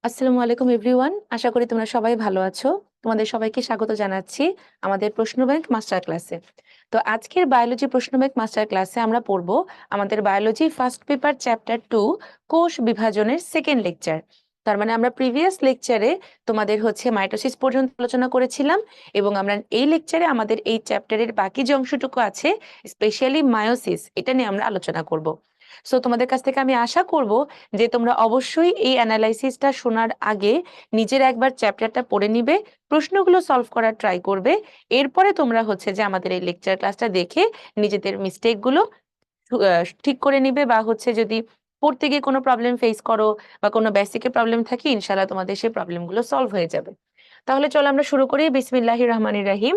আসসালামু আলাইকুম এভরিওয়ান। আশা করি তোমরা সবাই ভালো আছো। তোমাদের সবাইকে স্বাগত জানাচ্ছি আমাদের প্রশ্ন ব্যাংক মাস্টার ক্লাসে। তো আজকের বায়োলজি প্রশ্ন ব্যাংক মাস্টার ক্লাসে আমরা পড়ব আমাদের বায়োলজি ফার্স্ট পেপার চ্যাপ্টার 2 কোষ বিভাজনের সেকেন্ড লেকচার। তার মানে আমরা প্রিভিয়াস লেকচারে তোমাদের মাইটোসিস পর্যন্ত আলোচনা করেছিলাম এবং আমরা এই লেকচারে আমাদের এই চ্যাপ্টারের বাকি যে অংশটুকু আছে স্পেশালি মায়োসিস এটা নিয়ে আমরা আলোচনা করব। সো তোমাদের কাছ থেকে আমি আশা করব যে তোমরা অবশ্যই এই অ্যানালাইসিসটা শোনার আগে নিজের একবার চ্যাপ্টারটা পড়ে নিবে, প্রশ্নগুলো সলভ করার ট্রাই করবে। এরপরে তোমরা যে আমাদের এই লেকচার ক্লাসটা দেখে নিজেদের মিস্টেকগুলো ঠিক করে নিবে, বা যদি পড়তে গিয়ে কোনো প্রবলেম ফেস করো বা কোনো বেসিকের প্রবলেম থাকে, ইনশাআল্লাহ তোমাদের সেই প্রবলেমগুলো সলভ হয়ে যাবে। তাহলে চলো আমরা শুরু করি। বিসমিল্লাহির রহমানির রহিম।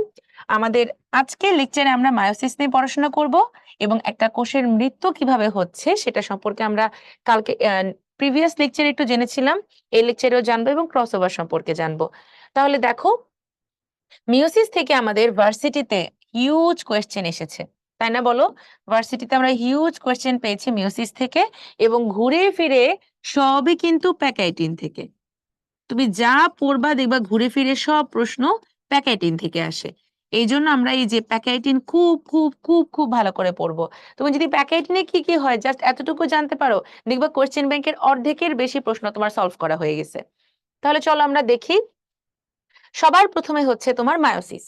আমাদের আজকের লেকচারে আমরা মায়োসিস নিয়ে পড়াশোনা করব এবং একটা কোষের মৃত্যু কিভাবে হচ্ছে সেটা সম্পর্কে আমরা কালকে প্রিভিয়াস লেকচারে একটু জেনেছিলাম, এই লেকচারেও জানবো এবং ক্রসওভার সম্পর্কে জানবো। তাহলে দেখো, মিওসিস থেকে আমাদের ভার্সিটিতে হিউজ কোয়েশ্চেন এসেছে, তাই না বলো? ভার্সিটিতে আমরা হিউজ কোয়েশ্চেন পেয়েছি মিওসিস থেকে, এবং ঘুরে ফিরে সবই কিন্তু প্যাকাইটিন থেকে। তুমি যা পড়বা দেখবা ঘুরে ফিরে সব প্রশ্ন প্যাকাইটিন থেকে আসে। এই জন্য আমরা এই যে প্যাকাইটিন খুব খুব খুব খুব ভালো করে পড়বো। তুমি যদি প্যাকাইটিনে কি কি হয় জাস্ট এতটুকু জানতে পারো, দেখবা কোয়েশ্চেন ব্যাংকের অর্ধেকের বেশি প্রশ্ন তোমার সলভ করা হয়ে গেছে। তাহলে চলো আমরা দেখি। সবার প্রথমে তোমার মায়োসিস।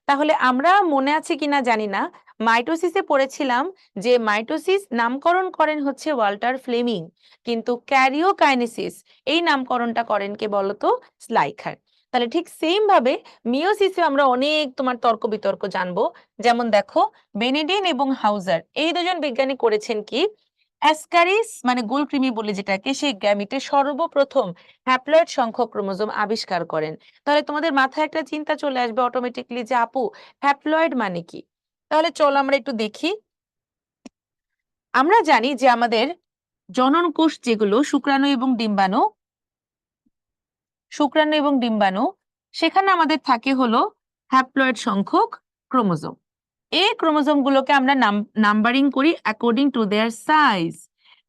তাহলে আমরা মনে আছে কিনা জানি না, মাইটোসিসে পড়েছিলাম যে মাইটোসিস নামকরণ করেন ওয়াল্টার ফ্লেমিং, কিন্তু ক্যারিওকাইনেসিস এই নামকরণটা করেন কে বলতো? স্লাইখার। তাহলে ঠিক সেম ভাবে মিওসিসে আমরা অনেক তোমার তর্ক বিতর্ক জানবো। যেমন দেখো, বেনেডিন এবং হাউজার এই দুজন বিজ্ঞানী করেছেন কি, অ্যাসকারিস মানে গোলকৃমি বলে যেটাকে, সেই গ্যামিটে সর্বপ্রথম হ্যাপ্লয়েড সংখ্যক ক্রোমোজোম আবিষ্কার করেন। তাহলে তোমাদের মাথায় একটা চিন্তা চলে আসবে অটোমেটিকলি যে আপু হ্যাপ্লয়েড মানে কি। তাহলে চলো আমরা একটু দেখি। আমরা জানি যে আমাদের জনন কোষ যেগুলো শুক্রাণু এবং ডিম্বাণু, সেখানে আমাদের থাকে হ্যাপ্লয়েড সংখ্যক ক্রোমোজোম। এই ক্রোমোজোম গুলোকে আমরা নাম্বারিং করি অ্যাকর্ডিং টু দেয়ার সাইজ।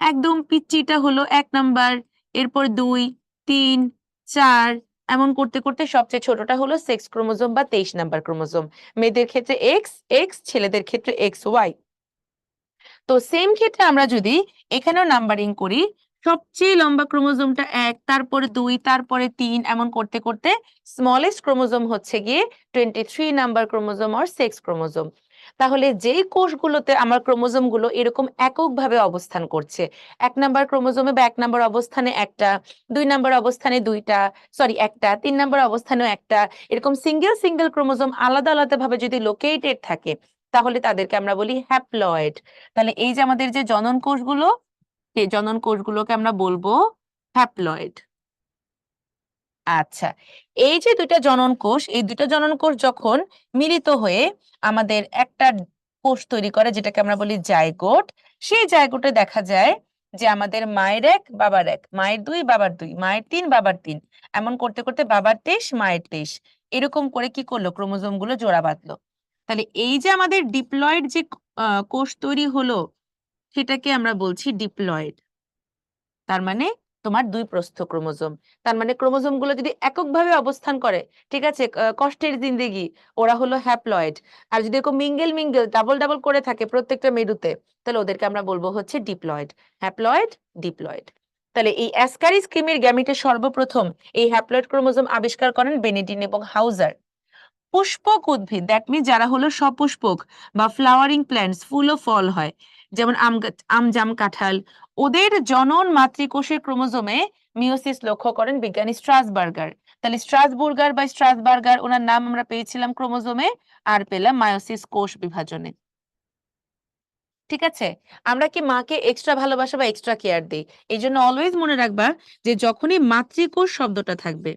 একদম পিচ্চিটা 1 নাম্বার, এরপর 2, 3, 4, এমন করতে করতে সবচেয়ে ছোটটা সেক্স ক্রোমোজোম বা 23 নাম্বার ক্রোমোজোম। মেয়েদের ক্ষেত্রে এক্স এক্স, ছেলেদের ক্ষেত্রে এক্স ওয়াই। তো সেম ক্ষেত্রে আমরা যদি এখানেও নাম্বারিং করি, সবচেয়ে লম্বা ক্রোমোজোমটা 1, তারপরে 2, তারপরে 3, এমন করতে করতে স্মলেস্ট ক্রোমোজোম গিয়ে 23 number chromosome or sex chromosome. তাহলে যেই কোষগুলোতে আমার ক্রোমোজোম গুলো এরকম এককভাবে অবস্থান করছে, 1 নাম্বার ক্রোমোজোমে বা 1 নাম্বার অবস্থানে একটা, 2 নাম্বার অবস্থানে দুইটা, সরি একটা, 3 নাম্বার অবস্থানেও একটা, এরকম সিঙ্গেল সিঙ্গেল ক্রোমোজোম আলাদা আলাদা ভাবে যদি লোকেটেড থাকে, তাহলে তাদেরকে আমরা বলি হ্যাপ্লয়েড। তাহলে এই যে আমাদের যে জনন কোষগুলো, সেই জনন কোষগুলোকে আমরা বলবো হ্যাপ্লয়েড। আচ্ছা, এই যে দুইটা জনন কোষ, এই দুইটা জনন কোষ যখন মিলিত হয়ে আমাদের একটা কোষ তৈরি করে, যেটাকে আমরা বলি জাইগোট, সেই জাইগোটে দেখা যায় যে আমাদের মায়ের 1 বাবার 1, মায়ের 2 বাবার 2, মায়ের 3 বাবার 3, এমন করতে করতে বাবার 23 মায়ের 23, এরকম করে কি করলো, ক্রোমোজোম গুলো জোড়া বাঁধলো। তাহলে এই যে আমাদের ডিপ্লয়েড যে কোষ তৈরি হলো, সেটাকে আমরা বলছি ডিপ্লয়েড। তার মানে তোমার 2 প্রস্থ ক্রোমোজোম। তার মানে ক্রোমোজোম গুলো যদি এককভাবে অবস্থান করে, ঠিক আছে, কষ্টের জিন্দেগি, ওরা হ্যাপ্লয়েড। আর যদি এরকম মিঙ্গেল মিঙ্গেল ডাবল ডাবল করে থাকে প্রত্যেকটা মেরুতে, তাহলে ওদেরকে আমরা বলবো ডিপ্লয়েড। Haploid, diploid. তাহলে এই অ্যাসকারিস ক্রিমির গ্যামিটে সর্বপ্রথম এই হ্যাপ্লয়েড ক্রোমোজোম আবিষ্কার করেন বেনেডিন এবং হাউজার। পুষ্পক উদ্ভিদ, দ্যাট মিনস যারা সপুষ্পক বা ফ্লাওয়ারিং প্ল্যান্টস, ফুল ও ফল হয়, যেমন আম, জাম, কাঁঠাল, ওদের জনন মাতৃকোষের ক্রোমোজোমে মিওসিস লক্ষ্য করেন বিজ্ঞানী স্ট্রাসবার্গার। তাহলে স্ট্রাসবার্গার ওনার নাম আমরা পেয়েছিলাম ক্রোমোজোমে, আর পেলাম মায়োসিস কোষ বিভাজনে। ঠিক আছে, আমরা কি মাকে এক্সট্রা ভালোবাসা বা এক্সট্রা কেয়ার দিই। এই জন্য অলওয়েজ মনে রাখবা যে যখনই মাতৃকোষ শব্দটা থাকবে,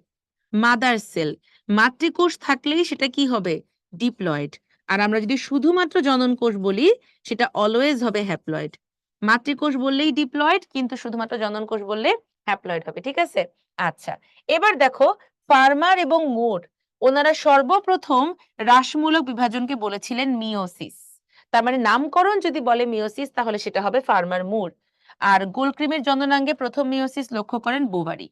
মাদার সেল, মাতৃকোষ থাকলেই সেটা কি হবে, ডিপ্লয়েড। আর আমরা যদি শুধুমাত্র জনন কোষ বলি, সেটা অলওয়েজ হবে হ্যাপ্লয়েড। মাতৃকোষ বললেই ডিপ্লয়েড, কিন্তু শুধুমাত্র জনন কোষ বললে হ্যাপ্লয়েড হবে। ঠিক আছে, আচ্ছা, এবার দেখো, ফার্মার এবং মুর ওনারা সর্বপ্রথম হ্রাসমূলক বিভাজনকে বলেছিলেন মিওসিস। তার মানে নামকরণ যদি বলে মিওসিস, তাহলে সেটা হবে ফার্মার মুর। আর গোলকৃমির জননাঙ্গে প্রথম মিওসিস লক্ষ্য করেন বোভারি।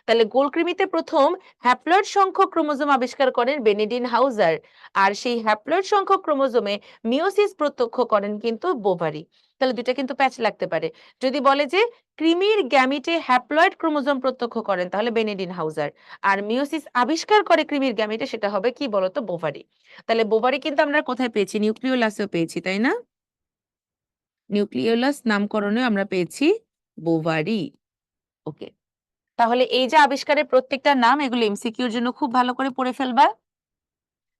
তাহলে গোলকৃমিতে প্রথম হ্যাপ্লয়েড সংখ্যক ক্রোমোজোম আবিষ্কার করেন বেনেডিন হাউজার, আর সেই হ্যাপ্লয়েড সংখ্যক ক্রোমোজোমে মিওসিস প্রত্যক্ষ করেন কিন্তু বোভারি। তাহলে দুইটা কিন্তু প্যাচ লাগতে পারে। যদি বলে যে কৃমির গ্যামিটে হ্যাপ্লয়েড ক্রোমোজোম প্রত্যক্ষ করেন তাহলে বেনেডিন হাউজার, আর মিওসিস আবিষ্কার করে কৃমির গ্যামিটে সেটা হবে কি বলতো, বোভারি। তাহলে বোভারি কিন্তু আমরা কোথায় পেয়েছি, নিউক্লিওলাসেও পেয়েছি, তাই না? নিউক্লিওলাস নামকরণে আমরা পেয়েছি বোভারি। ওকে, তাহলে এই যে আবিষ্কারের প্রত্যেকটা নাম, এগুলো এমসিকিউর জন্য খুব ভালো করে পড়ে ফেলবা।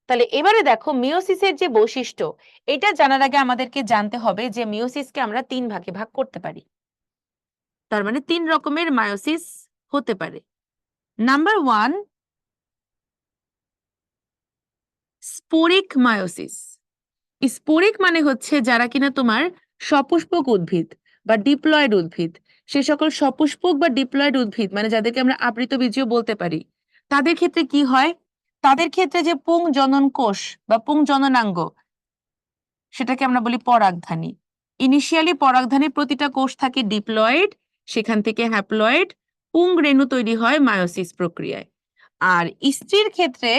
তাহলে এবারে দেখো মিওসিসের যে বৈশিষ্ট্য, এটা জানার আগে আমাদেরকে জানতে হবে যে মিওসিসকে আমরা 3 ভাগে ভাগ করতে পারি। তার মানে 3 রকমের মায়োসিস হতে পারে। Number 1, sporic meiosis. স্পোরিক মানে হচ্ছে যারা কিনা তোমার সপুষ্পক উদ্ভিদ বা ডিপ্লয়েড উদ্ভিদ, সে সকল সপুষ্পক বা ডিপ্লয়েড উদ্ভিদ মানে যাদেরকে আমরা আবৃতবীজীয় বলতে পারি, তাদের ক্ষেত্রে কি হয়, তাদের ক্ষেত্রে যে পুং জনন কোষ বা পুং জননাঙ্গ, সেটাকে আমরা বলি পরাগধানী। ইনিশিয়ালি পরাগধানীর প্রতিটা কোষ থাকে ডিপ্লয়েড, সেখান থেকে হ্যাপ্লয়েড, পুং রেণু তৈরি হয় মায়োসিস প্রক্রিয়ায়। আর স্ত্রীর ক্ষেত্রে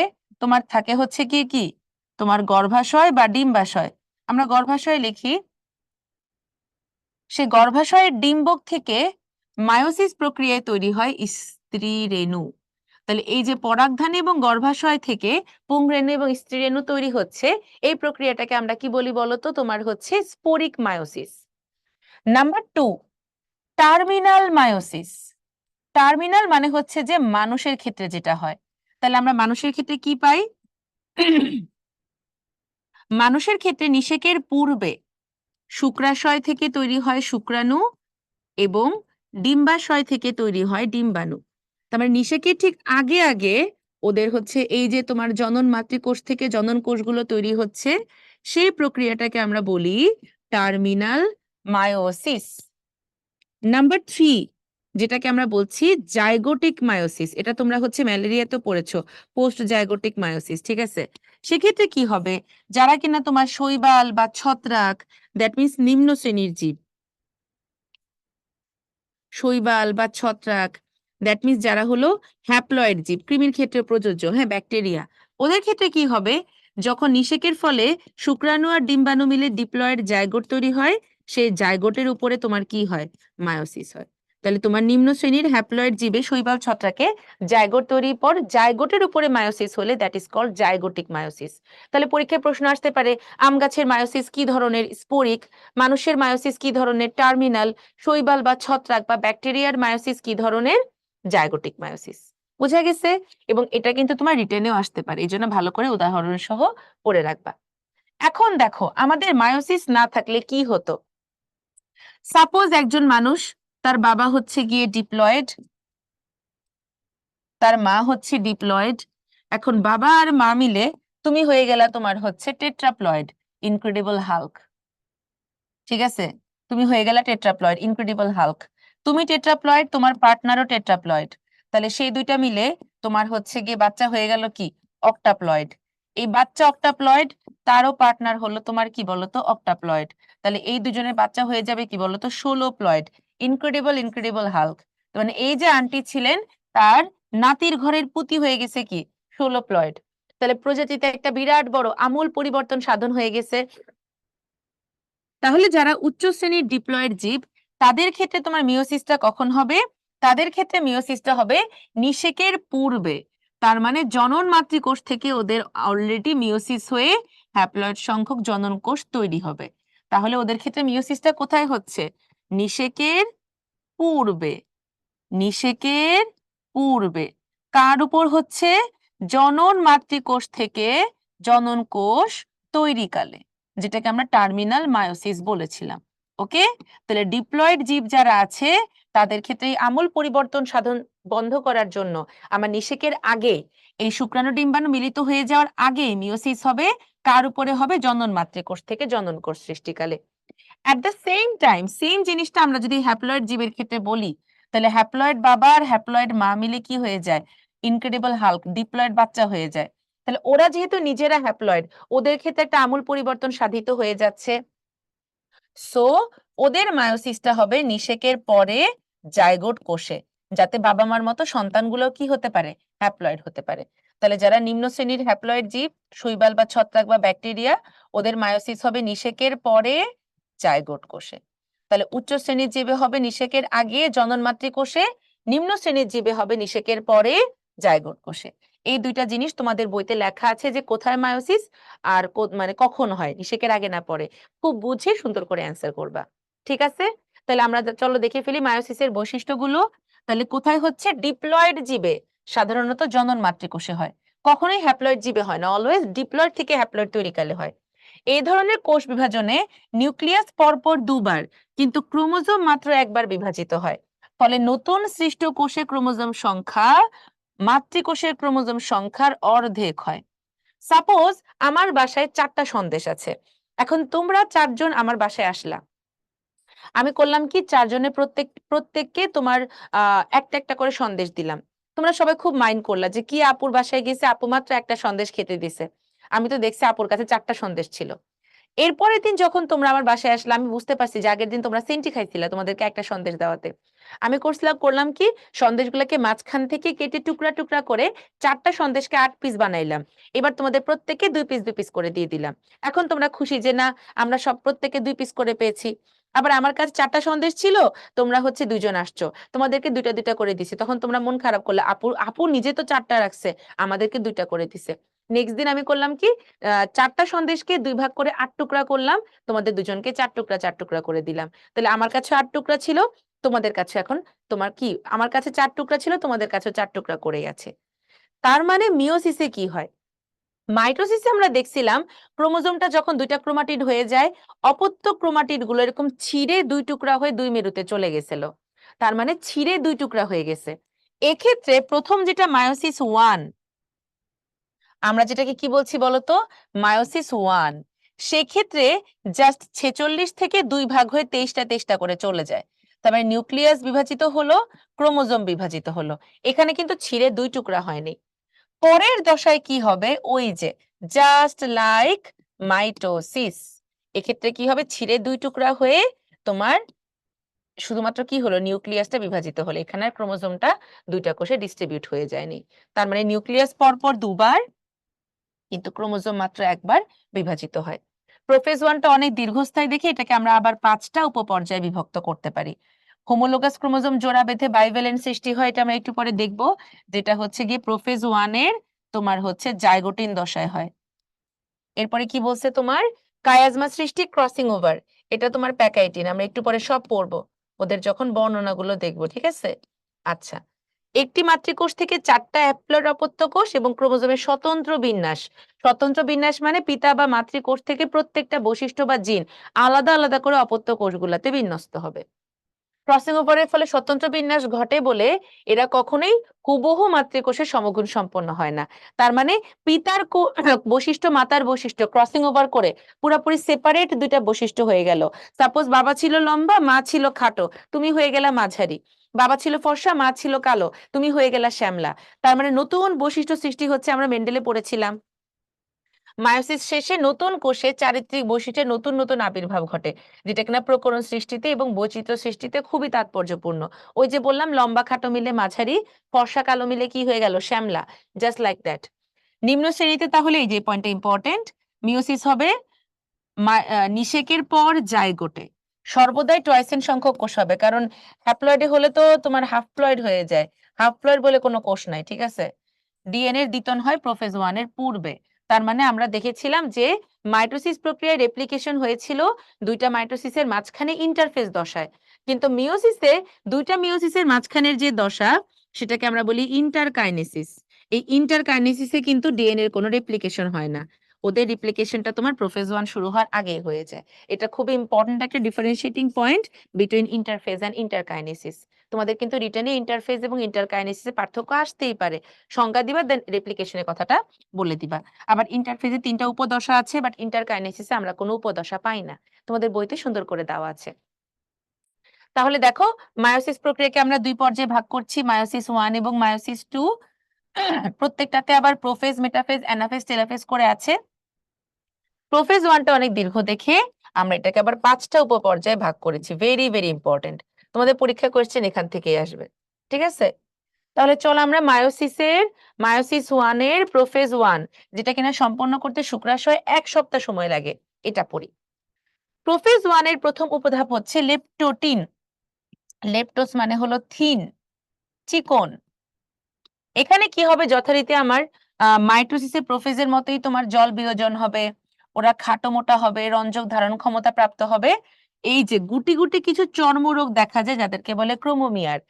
তোমার থাকে হচ্ছে কি কি তোমার গর্ভাশয় বা ডিম্বাশয়। আমরা গর্ভাশয় লিখি, সে গর্ভাশয়ের ডিম্বক থেকে মায়োসিস প্রক্রিয়ায় তৈরি হয় স্ত্রী রেণু। তাহলে এই যে পরাগধানী এবং গর্ভাশয় থেকে পুংরেণু এবং স্ত্রী রেণু তৈরি হচ্ছে, এই প্রক্রিয়াটাকে আমরা কি বলি বলতো, তোমার হচ্ছে sporic meiosis. Number 2, terminal meiosis. Terminal মানে হচ্ছে যে মানুষের ক্ষেত্রে যেটা হয়। তাহলে আমরা মানুষের ক্ষেত্রে কি পাই? মানুষের ক্ষেত্রে নিষেকের পূর্বে শুক্রাশয় থেকে তৈরি হয় শুক্রাণু এবং ডিম্বাশয় থেকে তৈরি হয় ডিম্বাণু। তার মানে নিষেকের ঠিক আগে আগে ওদের হচ্ছে এই যে তোমার জনন মাতৃকোষ থেকে জনন কোষগুলো তৈরি হচ্ছে, সেই প্রক্রিয়াটাকে আমরা বলি টার্মিনাল মায়োসিস। নাম্বার 3, যেটাকে আমরা বলছি জাইগোটিক মায়োসিস। এটা তোমরা হচ্ছে ম্যালেরিয়াতে পড়েছো, পোস্ট জাইগোটিক মায়োসিস, ঠিক আছে? সেক্ষেত্রে কি হবে, যারা কিনা তোমার শৈবাল বা ছত্রাক, দ্যাট মিনস নিম্ন শ্রেণীর জীব, শৈবাল বা ছত্রাক, দ্যাট মিনস যারা হলো হ্যাপ্লয়েড জীব, কৃমির ক্ষেত্রে প্রযোজ্য, হ্যাঁ ব্যাকটেরিয়া, ওদের ক্ষেত্রে কি হবে, যখন নিষেকের ফলে শুক্রাণু আর ডিম্বাণু মিলে ডিপ্লয়েড জাইগোট তৈরি হয়, সেই জাইগোটের উপরে তোমার কি হয়, মায়োসিস হয়। তাহলে তোমার নিম্ন শ্রেণীর হ্যাপ্লয়েড জীবে শৈবাল ছত্রাকে জাইগোট তৈরির পর জাইগোটের উপরে মায়োসিস হলে that is called zygotic meiosis. তাহলে পরীক্ষায় প্রশ্ন আসতে পারে আম গাছের মায়োসিস কি ধরনের, স্পোরিক, মানুষের মায়োসিস কি ধরনের, টার্মিনাল, শৈবাল বা ছত্রাক বা ব্যাকটেরিয়ার মায়োসিস কি ধরনের, জাইগোটিক মায়োসিস। বোঝা গেছে? এবং এটা কিন্তু তোমার রিটেনেও আসতে পারে, এই জন্য ভালো করে উদাহরণ সহ পড়ে রাখবা। এখন দেখো আমাদের মায়োসিস না থাকলে কি হতো। সাপোজ একজন মানুষ, তার বাবা হচ্ছে গিয়ে ডিপ্লয়েড, তার মা হচ্ছে ডিপ্লয়েড। এখন বাবা আর মা মিলে তুমি হয়ে গেলা তোমার হচ্ছে টেট্রাপ্লয়েড, ইনক্রেডিবল হাল্ক। ঠিক আছে, তুমি হয়ে গেলা টেট্রাপ্লয়েড, ইনক্রেডিবল হাল্ক। তুমি টেট্রাপ্লয়েড, তোমার পার্টনারও টেট্রাপ্লয়েড। তাহলে সেই দুইটা মিলে তোমার হচ্ছে গিয়ে বাচ্চা হয়ে গেল কি, অক্টাপ্লয়েড। এই বাচ্চা অক্টাপ্লয়েড, তারও পার্টনার হলো তোমার কি বলতো, অক্টাপ্লয়েড। তাহলে এই দুজনের বাচ্চা হয়ে যাবে কি বলতো, 16প্লয়েড, ইনক্রেডিবল হাল্ক। মানে এই যে আন্টি ছিলেন, তার নাতির ঘরের পুতি হয়ে গেছে কি, 16প্লয়েড। তাহলে প্রজাতিতে একটা বিরাট বড় আমূল পরিবর্তন সাধন হয়ে গেছে। তাহলে যারা উচ্চ শ্রেণীর ডিপ্লয়েড জীব, তাদের ক্ষেত্রে তোমার মিওসিসটা কখন হবে, তাদের ক্ষেত্রে মিওসিসটা হবে নিষেকের পূর্বে। তার মানে জনন মাতৃকোষ থেকে ওদের অলরেডি মিওসিস হয়ে হ্যাপ্লয়েড সংখ্যক জনন কোষ তৈরি হবে। তাহলে ওদের ক্ষেত্রে মিওসিসটা কোথায় হচ্ছে, নিষেকের পূর্বে। নিষেকের পূর্বে কার উপর হচ্ছে, জনন মাতৃকোষ থেকে জনন কোষ তৈরিকালে, যেটাকে আমরা টার্মিনাল মায়োসিস বলেছিলাম। ওকে, তাহলে ডিপ্লয়েড জীব যারা আছে তাদের ক্ষেত্রে আমূল পরিবর্তন সাধন বন্ধ করার জন্য আমার নিষেকের আগে, এই শুক্রাণু ডিম্বাণু মিলিত হয়ে যাওয়ার আগে মিওসিস হবে, কার উপরে হবে, জনন মাতৃকোষ থেকে জনন কোষ সৃষ্টিকালে। At the same time same জিনিসটা আমরা যদি হ্যাপ্লয়েড জীবের ক্ষেত্রে বলি, তাহলে হ্যাপ্লয়েড বাবা আর হ্যাপ্লয়েড মা মিলে কি হয়ে যায়, ইনক্রেডিবল হাল্ক, ডিপ্লয়েড বাচ্চা হয়ে যায়। তাহলে ওরা যেহেতু নিজেরা হ্যাপ্লয়েড, ওদের ক্ষেত্রে একটা আমূল পরিবর্তন সাধিত হয়ে যাচ্ছে। সো ওদের মায়োসিসটা হবে নিষেকের পরে জাইগোট কোষে। যাতে বাবা মার মতো সন্তানগুলো কি হতে পারে, হ্যাপ্লয়েড হতে পারে। তাহলে যারা নিম্ন শ্রেণীর হ্যাপ্লয়েড জীব, শৈবাল বা ছত্রাক বা ব্যাকটেরিয়া, ওদের মায়োসিস হবে নিষেকের পরে জাইগোট কোষে। তাহলে উচ্চ শ্রেণীর জীবে হবে নিষেকের আগে জনন মাতৃকোষে, নিম্ন শ্রেণীর জীবে হবে নিষেকের পরে জাইগোট কোষে। এই দুইটা জিনিস তোমাদের বইতে লেখা আছে যে কোথায় মায়োসিস আর মানে কখন হয়, নিষেকের আগে না পরে। খুব বুঝে সুন্দর করে অ্যান্সার করবা, ঠিক আছে? তাহলে আমরা চলো দেখে ফেলি মায়োসিসের বৈশিষ্ট্যগুলো। তাহলে কোথায় হচ্ছে? ডিপ্লয়েড জীবে সাধারণত জনন মাতৃকোষে হয়, কখনোই হ্যাপ্লয়েড জীবে হয় না, অলওয়েজ ডিপ্লয়েড থেকে হ্যাপ্লয়েড তৈরিকালে হয়। এই ধরনের কোষ বিভাজনে নিউক্লিয়াস পরপর দুবার কিন্তু ক্রোমোজোম মাত্র একবার বিভাজিত হয়, ফলে নতুন সৃষ্ট কোষে ক্রোমোজোম সংখ্যা মাতৃকোষের ক্রোমোজোম সংখ্যার অর্ধেক হয়। সাপোজ আমার বাসায় 4টা সন্দেশ আছে, এখন তোমরা 4জন আমার বাসায় আসলা, আমি করলাম কি 4জনের প্রত্যেককে তোমার একটা একটা করে সন্দেশ দিলাম। তোমরা সবাই খুব মাইন্ড করলা যে কি আপুর বাসায় গেছে, আপু মাত্র একটা সন্দেশ খেতে দিছে, আমি তো দেখছি আপুর কাছে 4টা সন্দেশ ছিল। এরপরের দিন যখন তোমরা আমার বাসায় আসলে আমি বুঝতে পারছি যে আগের দিন তোমরা সেন্টি খাইছিলা তোমাদেরকে একটা সন্দেশ দেওয়াতে। আমি করলাম কি সন্দেশগুলোকে মাঝখান থেকে কেটে টুকরা টুকরা করে 4টা সন্দেশকে 8 পিস বানাইলাম। এবার তোমাদের প্রত্যেককে 2 পিস করে দিয়ে দিলাম। এখন তোমরা খুশি যে না আমরা সব প্রত্যেককে 2 পিস করে পেয়েছি। আবার আমার কাছে 4টা সন্দেশ ছিল, তোমরা হচ্ছে 2জন আসছো, তোমাদেরকে 2টা করে দিছি। তখন তোমরা মন খারাপ করলে, আপু নিজে তো 4টা রাখছে, আমাদেরকে 2টা করে দিছে। নেক্সট দিন আমি করলাম কি 4টা সন্দেশকে 2 ভাগ করে 8 টুকরা করলাম, তোমাদের দুজনকে 4 টুকরা করে দিলাম। তাহলে আমার কাছে 8 টুকরা ছিল, তোমাদের কাছে এখন তোমার কি আমার কাছে 4 টুকরা ছিল, তোমাদের কাছে 4 টুকরা করেই আছে। তার মানে মিওসিসে কি হয়? মাইটোসিসে আমরা দেখছিলাম ক্রোমোজোমটা যখন 2টা ক্রোমাটিড হয়ে যায়, অপত্য ক্রোমাটিড গুলো এরকম ছিঁড়ে 2 টুকরা হয়ে 2 মেরুতে চলে গেছিল। তার মানে ছিঁড়ে 2 টুকরা হয়ে গেছে। এক্ষেত্রে প্রথম যেটা মায়োসিস 1, আমরা যেটাকে কি বলছি বলতো? মায়োসিস 1। সেক্ষেত্রে জাস্ট 46 থেকে 2 ভাগ হয়ে 23টা করে চলে যায়। তার মানে নিউক্লিয়াস বিভাজিত হলো, ক্রোমোজোম বিভাজিত হলো। এখানে কিন্তু ছিঁড়ে 2 টুকরা হয়নি। পরের দশায় কি হবে? ওই যে জাস্ট লাইক মাইটোসিস, এক্ষেত্রে কি হবে? ছিঁড়ে 2 টুকরা হয়ে তোমার শুধুমাত্র কি হলো? নিউক্লিয়াসটা বিভাজিত হলো, এখানে আর ক্রোমোজোমটা 2টা কোষে ডিস্ট্রিবিউট হয়ে যায়নি। তার মানে নিউক্লিয়াস পরপর 2বার কিন্তু ক্রোমোজোম মাত্র একবার বিভাজিত হয়। প্রোফেজ 1টা অনেক দীর্ঘস্থায়ী দেখে এটাকে আমরা আবার 5টা উপপর্যায়ে বিভক্ত করতে পারি। হোমোলোগাস ক্রোমোজোম জোড়া বেঁধে বাইভ্যালেন্ট সৃষ্টি হয়, এটা আমরা একটু পরে দেখব, যেটা হচ্ছে গিয়ে প্রোফেজ 1 এর তোমার হচ্ছে জাইগোটিন দশায় হয়। এরপরে কি বলছে তোমার? কায়াজমা সৃষ্টি, ক্রসিং ওভার, এটা তোমার প্যাকাইটিন, আমরা একটু পরে সব পড়বো, ওদের যখন বর্ণনাগুলো দেখবো, ঠিক আছে? আচ্ছা, একটি মাতৃকোষ থেকে 4টা হ্যাপ্লয়েড অপত্য কোষ এবং ক্রোমোজোমের স্বতন্ত্র বিন্যাস। স্বতন্ত্র বিন্যাস মানে পিতা বা মাতৃকোষ থেকে প্রত্যেকটা বৈশিষ্ট্য বা জিন আলাদা আলাদা করে অপত্য কোষগুলোতে বিন্যস্ত হবে। ক্রসিং ওভারের ফলে স্বতন্ত্র বিন্যাস ঘটে বলে এরা কখনোই হুবহু মাতৃকোষের সমগুণ সম্পন্ন হয় না। তার মানে পিতার বৈশিষ্ট্য মাতার বৈশিষ্ট্য ক্রসিং ওভার করে পুরোপুরি সেপারেট 2টা বৈশিষ্ট্য হয়ে গেল। সাপোজ বাবা ছিল লম্বা, মা ছিল খাটো, তুমি হয়ে গেলা মাঝারি। বাবা ছিল ফর্সা, মা ছিল কালো, তুমি হয়ে গেলা শ্যামলা। তার মানে নতুন বৈশিষ্ট্য সৃষ্টি হচ্ছে, আমরা মেন্ডেলে পড়েছিলাম। মায়োসিস শেষে নতুন কোষে চারিত্রিক বৈশিষ্ট্যের নতুন নতুন আবির্ভাব ঘটে, যেটা কিনা প্রকরণ সৃষ্টিতে এবং বৈচিত্র্য সৃষ্টিতে খুবই তাৎপর্যপূর্ণ। ওই যে বললাম লম্বা খাটো মিলে মাঝারি, ফর্সা কালো মিলে কি হয়ে গেল? শ্যামলা। Just like that. নিম্ন শ্রেণীতে তাহলে এই যে পয়েন্টটা ইম্পর্টেন্ট, মিওসিস হবে নিষেকের পর জাইগোটে। সর্বদাই টয়েসেন সংখ্যক কোষ হবে, কারণ হ্যাপ্লয়েডে হলে তো তোমার হাফপ্লয়েড হয়ে যায়, হাফপ্লয়েড বলে কোনো কোষ নাই, ঠিক আছে? ডিএনএ এর দ্বিতন হয় প্রোফেজ 1 এর পূর্বে। তার মানে আমরা দেখেছিলাম যে মাইটোসিস প্রক্রিয়ায় রেপ্লিকেশন হয়েছিল 2টা মাইটোসিসের মাঝখানে ইন্টারফেজ দশায়, কিন্তু মিওসিসে 2টা মিওসিসের মাঝখানের যে দশা সেটাকে আমরা বলি ইন্টারকাইনেসিস। এই ইন্টারকাইনেসিসে কিন্তু ডিএনএ এর কোনো রেপ্লিকেশন হয় না, ওদের রিপ্লিকেশনটা তোমার প্রোফেজ 1 শুরু হওয়ার আগে হয়ে যায়। এটা খুব ইম্পর্টেন্ট একটা differentiating point between interphase and interkinesis. তোমাদের কিন্তু রিটেনে ইন্টারফেজ এবং ইন্টারকাইনেসিসের পার্থক্য আসতেই পারে, সংজ্ঞা দিবা দেন রেপ্লিকেশনের কথাটা বলে দিবা। আবার ইন্টারফেজে 3টা উপদশা আছে, বাট ইন্টারকাইনেসিসে আমরা কোনো উপদশা পাই না, তোমাদের বইতে সুন্দর করে দেওয়া আছে। তাহলে দেখো মায়োসিস প্রক্রিয়াকে আমরা 2 পর্যায়ে ভাগ করছি, মায়োসিস 1 এবং মায়োসিস 2। প্রত্যেকটাতে আবার প্রোফেজ, মেটাফেজ, অ্যানাফেজ, টেলোফেজ করে আছে। প্রোফেজ 1টা অনেক দীর্ঘ দেখে আমরা এটাকে আবার 5টা উপপর্যায়ে ভাগ করেছি। ভেরি ভেরি ইম্পর্টেন্ট, তোমাদের পরীক্ষা কোশ্চেন এখান থেকেই আসবে। ঠিক আছে? তাহলে চলো আমরা মায়োসিস 1 এর প্রোফেজ 1, যেটা কিনা সম্পন্ন করতে শুক্রাশয় 1 সপ্তাহ সময় লাগে, এটা পড়ি। প্রোফেজ 1 এর প্রথম উপধাপ হচ্ছে লেপটোটিন। লেপটোস মানে হলো থিন, চিকন। এখানে কি হবে, যথারীতি আমার মাইটোসিসে প্রোফেজের মতোই তোমার জল বিয়োজন হবে, ওরা খাটো মোটা হবে, রঞ্জক ধারণ ক্ষমতা প্রাপ্ত হবে। এই যে গুটি গুটি কিছু চর্মরোগ দেখা যায় যাদেরকে বলে ক্রোমোমিয়ার।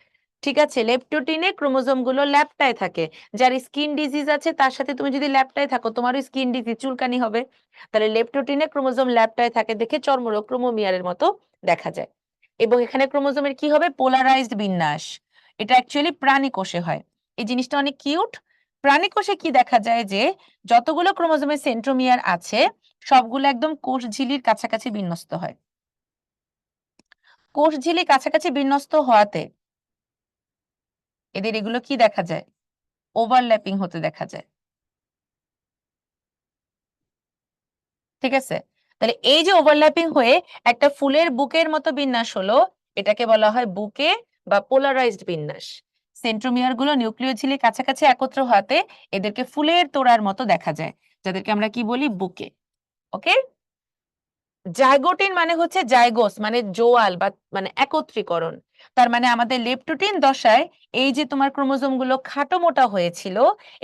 ঠিক আছে, লেপটোটিনে ক্রোমোজোম গুলো ল্যাপটায় থাকে। যার স্কিন ডিজিজ আছে তার সাথে তুমি যদি ল্যাপটায় থাকো, তোমারও স্কিন ডিজিজ, চুলকানি হবে। তাহলে লেপটোটিনে ক্রোমোজোম ল্যাপটায় থাকে দেখে চর্মরোগ ক্রোমোমিয়ারের মতো দেখা যায়। এবং এখানে ক্রোমোজোমের কি হবে, পোলারাইজড বিন্যাস। এটা অ্যাকচুয়ালি প্রাণী কোষে হয়। এই জিনিসটা অনেক কিউট। প্রাণী কোষে কি দেখা যায় যে যতগুলো ক্রোমোজোমের সেন্ট্রোমিয়ার আছে সবগুলো একদম কোষ ঝিলির কাছাকাছি বিন্যস্ত হয়। কোষ ঝিলি কাছাকাছি বিন্যস্ত হওয়াতে এদের এগুলো কি দেখা যায়, ওভারল্যাপিং হতে দেখা যায়। ঠিক আছে, তাহলে এই যে ওভারল্যাপিং হয়ে একটা ফুলের বুকের মতো বিন্যাস হলো, এটাকে বলা হয় বুকে বা পোলারাইজড বিন্যাস। সেন্ট্রোমিয়ার গুলো নিউক্লিয় ঝিলির কাছাকাছি একত্র হওয়াতে এদেরকে ফুলের তোড়ার মতো দেখা যায়, যাদেরকে আমরা কি বলি, বুকে। ওকে, জাইগোটিন মানে হচ্ছে জাইগোস মানে জোয়াল বা মানে একত্রীকরণ। তার মানে আমাদের লেপটোটিন দশায় এই যে তোমার ক্রোমোজোম গুলো খাটো মোটা হয়েছিল,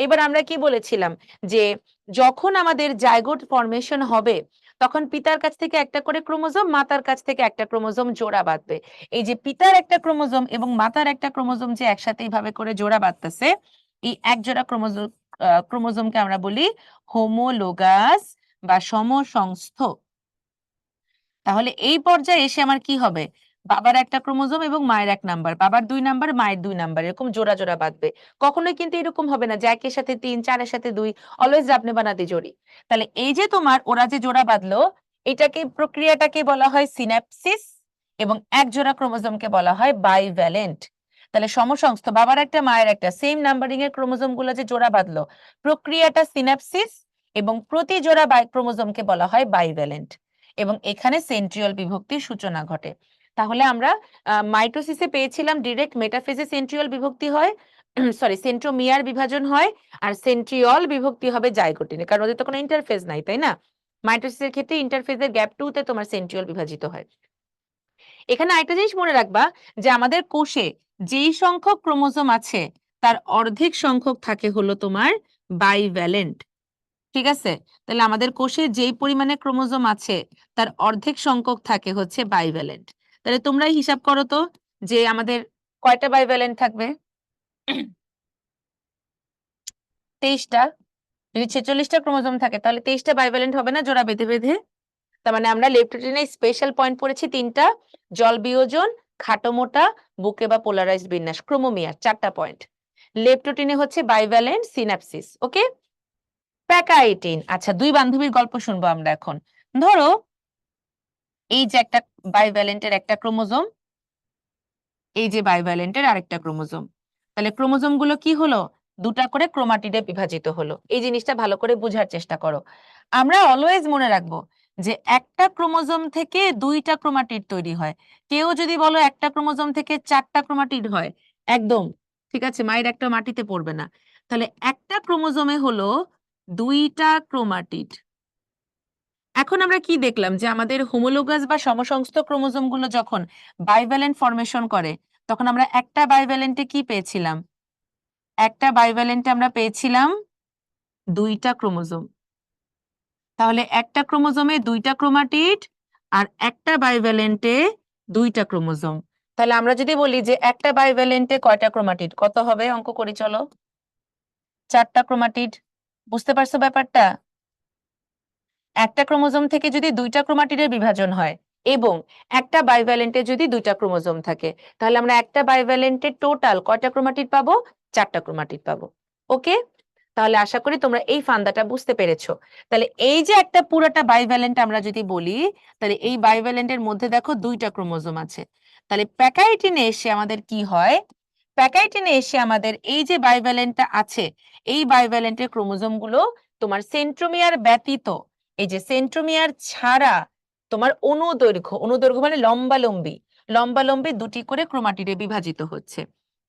এবার আমরা কি বলেছিলাম যে যখন আমাদের জাইগোট ফরমেশন হবে তখন পিতার কাছ থেকে একটা করে ক্রোমোজোম, মাতার কাছ থেকে একটা ক্রোমোজোম জোড়া বাঁধবে। এই যে পিতার একটা ক্রোমোজোম এবং মাতার একটা ক্রোমোজোম যে একসাথে এইভাবে করে জোড়া বাঁধতেছে, এই এক জোড়া ক্রোমোজোমকে আমরা বলি হোমোলোগাস বা সমসংস্থ। তাহলে এই পর্যায়ে এসে আমার কি হবে, বাবার একটা ক্রোমোজোম এবং মায়ের 1 নাম্বার, বাবার 2 নাম্বার, মায়ের 2 নাম্বার, এরকম জোড়া জোড়া বাঁধবে। কখনোই কিন্তু এরকম হবে না যে 1 এর সাথে 3, 4 এর সাথে 2, অলওয়েজ আপনি বানাতে জোড়ি। তাহলে এই যে তোমার ওরা যে জোড়া বাঁধলো, এটাকে প্রক্রিয়াটাকে বলা হয় সিন্যাপসিস এবং এক জোড়া ক্রোমোজোমকে বলা হয় বাইভ্যালেন্ট। তাহলে সমসংস্থ বাবার একটা মায়ের একটা সেম নাম্বারিং এর ক্রোমোজোম গুলো যে জোড়া বাঁধলো, প্রক্রিয়াটা সিন্যাপসিস এবং প্রতি জোড়া ক্রোমোজোমকে বলা হয় বাইভ্যালেন্ট। এবং এখানে সেন্ট্রিওল বিভক্তির সূচনা ঘটে। তাহলে আমরা মাইটোসিসে পেয়েছিলাম ডিরেক্ট মেটাফেজে সেন্ট্রিওল বিভক্তি হয়, সরি সেন্ট্রোমিয়ার বিভাজন হয়, আর সেন্ট্রিওল বিভক্তি হবে জাইগোটিনে, কারণ ওদের তো কোনো ইন্টারফেজ নাই, তাই না? মাইটোসিসের ক্ষেত্রে ইন্টারফেজের গ্যাপ 2 তে তোমার সেন্ট্রিওল বিভাজিত হয়। এখানে আরেকটা জিনিস মনে রাখবা যে আমাদের কোষে যেই সংখ্যক ক্রোমোজোম আছে তার অর্ধেক সংখ্যক থাকে হলো তোমার বাইভ্যালেন্ট। ঠিক আছে, তাহলে আমাদের কোষে যেই পরিমাণে ক্রোমোজোম আছে তার অর্ধেক সংখ্যক থাকে হচ্ছে বাইভ্যালেন্ট। তাহলে তোমরাই হিসাব করো তো যে আমাদের কয়টা বাইভ্যালেন্ট থাকবে। 23টা। যদি 46টা ক্রোমোজোম থাকে তাহলে 23টা বাইভ্যালেন্ট হবে না জোড়া বেঁধে বেঁধে? তার মানে আমরা লেপটোটিনে স্পেশাল পয়েন্ট পড়েছি 3টা, জল বিয়োজন, খাটো মোটা, বুকে বা পোলারাইজড বিন্যাস, ক্রোমোমিয়ার 4টা পয়েন্ট। লেপটোটিনে হচ্ছে বাইভ্যালেন্ট, সিন্যাপসিস। ওকে, প্যাকাইটিন। আচ্ছা, দুই বান্ধবীর গল্প শুনবো আমরা এখন। ধরো এই যে একটা বাইভ্যালেন্টের একটা ক্রোমোজোম, এই যে বাইভ্যালেন্টের আরেকটা ক্রোমোজোম। তাহলে ক্রোমোজোম গুলো কি হলো, দুটা করে ক্রোমাটিডে বিভাজিত হলো। এই জিনিসটা ভালো করে বোঝার চেষ্টা করো। আমরা অলওয়েজ মনে রাখবো যে একটা ক্রোমোজোম থেকে 2টা ক্রোমাটিড তৈরি হয়। কেউ যদি বলো একটা ক্রোমোজোম থেকে 4টা ক্রোমাটিড হয়, একদম ঠিক আছে, মায়ের একটা মাটিতে পড়বে না। তাহলে একটা ক্রোমোজোমে হলো 2টা ক্রোমাটিড। এখন আমরা কি দেখলাম যে আমাদের হোমোলোগাস বা সমসংস্থ ক্রোমোজোম গুলো যখন বাইভ্যালেন্ট ফরমেশন করে তখন আমরা একটা বাইভ্যালেন্টে কি পেয়েছিলাম, একটা বাইভ্যালেন্টে আমরা পেয়েছিলাম 2টা ক্রোমোজোম। তাহলে একটা ক্রোমোজোমে 2টা ক্রোমাটিড আর একটা বাইভ্যালেন্টে 2টা ক্রোমোজোম। তাহলে আমরা যদি বলি যে একটা বাইভ্যালেন্টে কয়টা ক্রোমাটিড, কত হবে, অঙ্ক করি চলো। 4টা ক্রোমাটিড। বুঝতে পারছো ব্যাপারটা? একটা ক্রোমোজোম থেকে যদি 2টা ক্রোমাটিডের বিভাজন হয় এবং একটা বাইভ্যালেন্টে যদি 2টা ক্রোমোজোম থাকে, তাহলে আমরা একটা বাইভ্যালেন্টে টোটাল কয়টা ক্রোমাটিড পাবো, 4টা ক্রোমাটিড পাবো। ওকে, তাহলে আশা করি তোমরা এই ফান্দাটা বুঝতে পেরেছো। তাহলে এই যে একটা পুরোটা বাইভ্যালেন্ট আমরা যদি বলি, তাহলে এই বাইভ্যালেন্টের মধ্যে দেখো 2টা ক্রোমোজোম আছে। তাহলে প্যাকাইটিনে এসে আমাদের কি হয়, প্যাকাইটিনে এসে আমাদের এই যে বাইভ্যালেন্টটা আছে, এই বাইভ্যালেন্টের ক্রোমোজোম গুলো তোমার সেন্ট্রোমিয়ার ব্যতীত, এই যে সেন্ট্রোমিয়ার ছাড়া তোমার অনুদৈর্ঘ্য, অনুদৈর্ঘ্য মানে লম্বালম্বি, লম্বালম্বি 2টি করে ক্রোমাটিডে বিভাজিত হচ্ছে।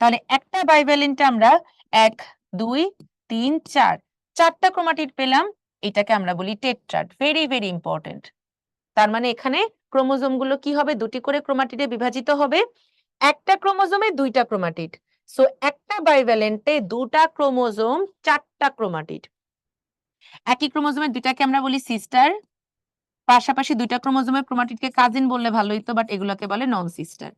তাহলে একটা বাইভ্যালেন্টে আমরা 1 2 3 4 চারটা ক্রোমাটিড পেলাম, এটাকে আমরা বলি টেট্রাড। Very very important. তার মানে এখানে ক্রোমোজোম গুলো কি হবে, দুটি করে ক্রোমাটিডে বিভাজিত হবে, একটা ক্রোমোজোমে দুইটা ক্রোমাটিড। সো একটা বাইভ্যালেন্টে দুটা ক্রোমোজোম, চারটা ক্রোমাটিড। একই ক্রোমোজোমের দুইটাকে আমরা বলি সিস্টার, পাশাপাশি দুইটা ক্রোমোজোমের ক্রোমাটিডকে কাজিন বললে ভালো হইতো, বাট এগুলোকে বলে নন সিস্টার।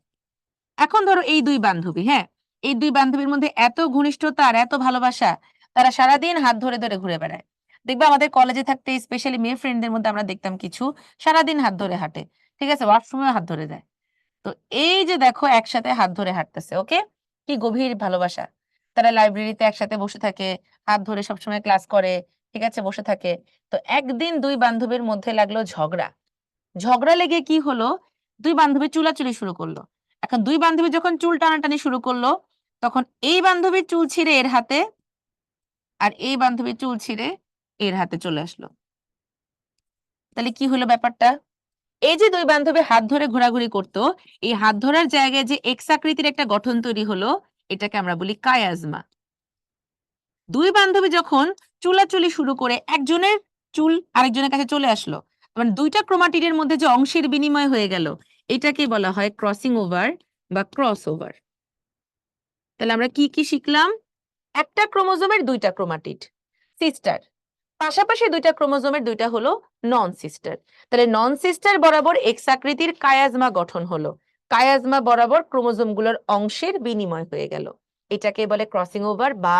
এখন ধরো এই দুই বান্ধবী, হ্যাঁ, এই দুই বান্ধবীর মধ্যে এত ঘনিষ্ঠতা আর এত ভালোবাসা, তারা সারাদিন হাত ধরে ধরে ঘুরে বেড়ায়। দেখবা আমাদের কলেজে থাকতে স্পেশালি মেয়ে ফ্রেন্ডদের মধ্যে আমরা দেখতাম কিছু সারাদিন হাত ধরে হাঁটে, ঠিক আছে, ওয়াশরুমেও হাত ধরে যায়। তো এই যে দেখো একসাথে হাত ধরে হাঁটতেছে, ওকে, কি গভীর ভালোবাসা। তারা লাইব্রেরিতে একসাথে বসে থাকে, হাত ধরে সবসময় ক্লাস করে, ঠিক আছে, বসে থাকে। তো একদিন দুই বান্ধবীর মধ্যে লাগলো ঝগড়া। ঝগড়া লেগে কি হলো, দুই বান্ধবী চুলাচুলি শুরু করলো। এখন দুই বান্ধবী যখন চুল টানাটানি শুরু করলো, তখন এই বান্ধবীর চুল ছিঁড়ে এর হাতে, আর এই বান্ধবীর চুল ছিঁড়ে এর হাতে চলে আসলো। তাহলে কি হলো ব্যাপারটা, এই যে দুই বান্ধবী হাত ধরে ঘোরাঘুরি করতো, এই হাত ধরার জায়গায় যে এক্স আকৃতির একটা গঠন তৈরি হলো, এটাকে আমরা বলি কায়াজমা। দুই বান্ধবী যখন চুলাচুলি শুরু করে একজনের চুল আরেকজনের কাছে চলে আসলো, মানে দুইটা ক্রোমাটিডের মধ্যে যে অংশের বিনিময় হয়ে গেল, এটাকে বলা হয় ক্রসিং ওভার বা ক্রস ওভার। তাহলে আমরা কি কি শিখলাম, একটা ক্রোমোজোমের দুইটা ক্রোমাটিড সিস্টার, পাশাপাশি দুইটা ক্রোমোজোমের দুইটা হলো নন সিস্টার। তাহলে নন সিস্টার বরাবর এক্স আকৃতির কায়াজমা গঠন হলো, কায়াজমা বরাবর ক্রোমোজোমগুলোর অংশের বিনিময় হয়ে গেল, এটাকে বলে ক্রসিং ওভার বা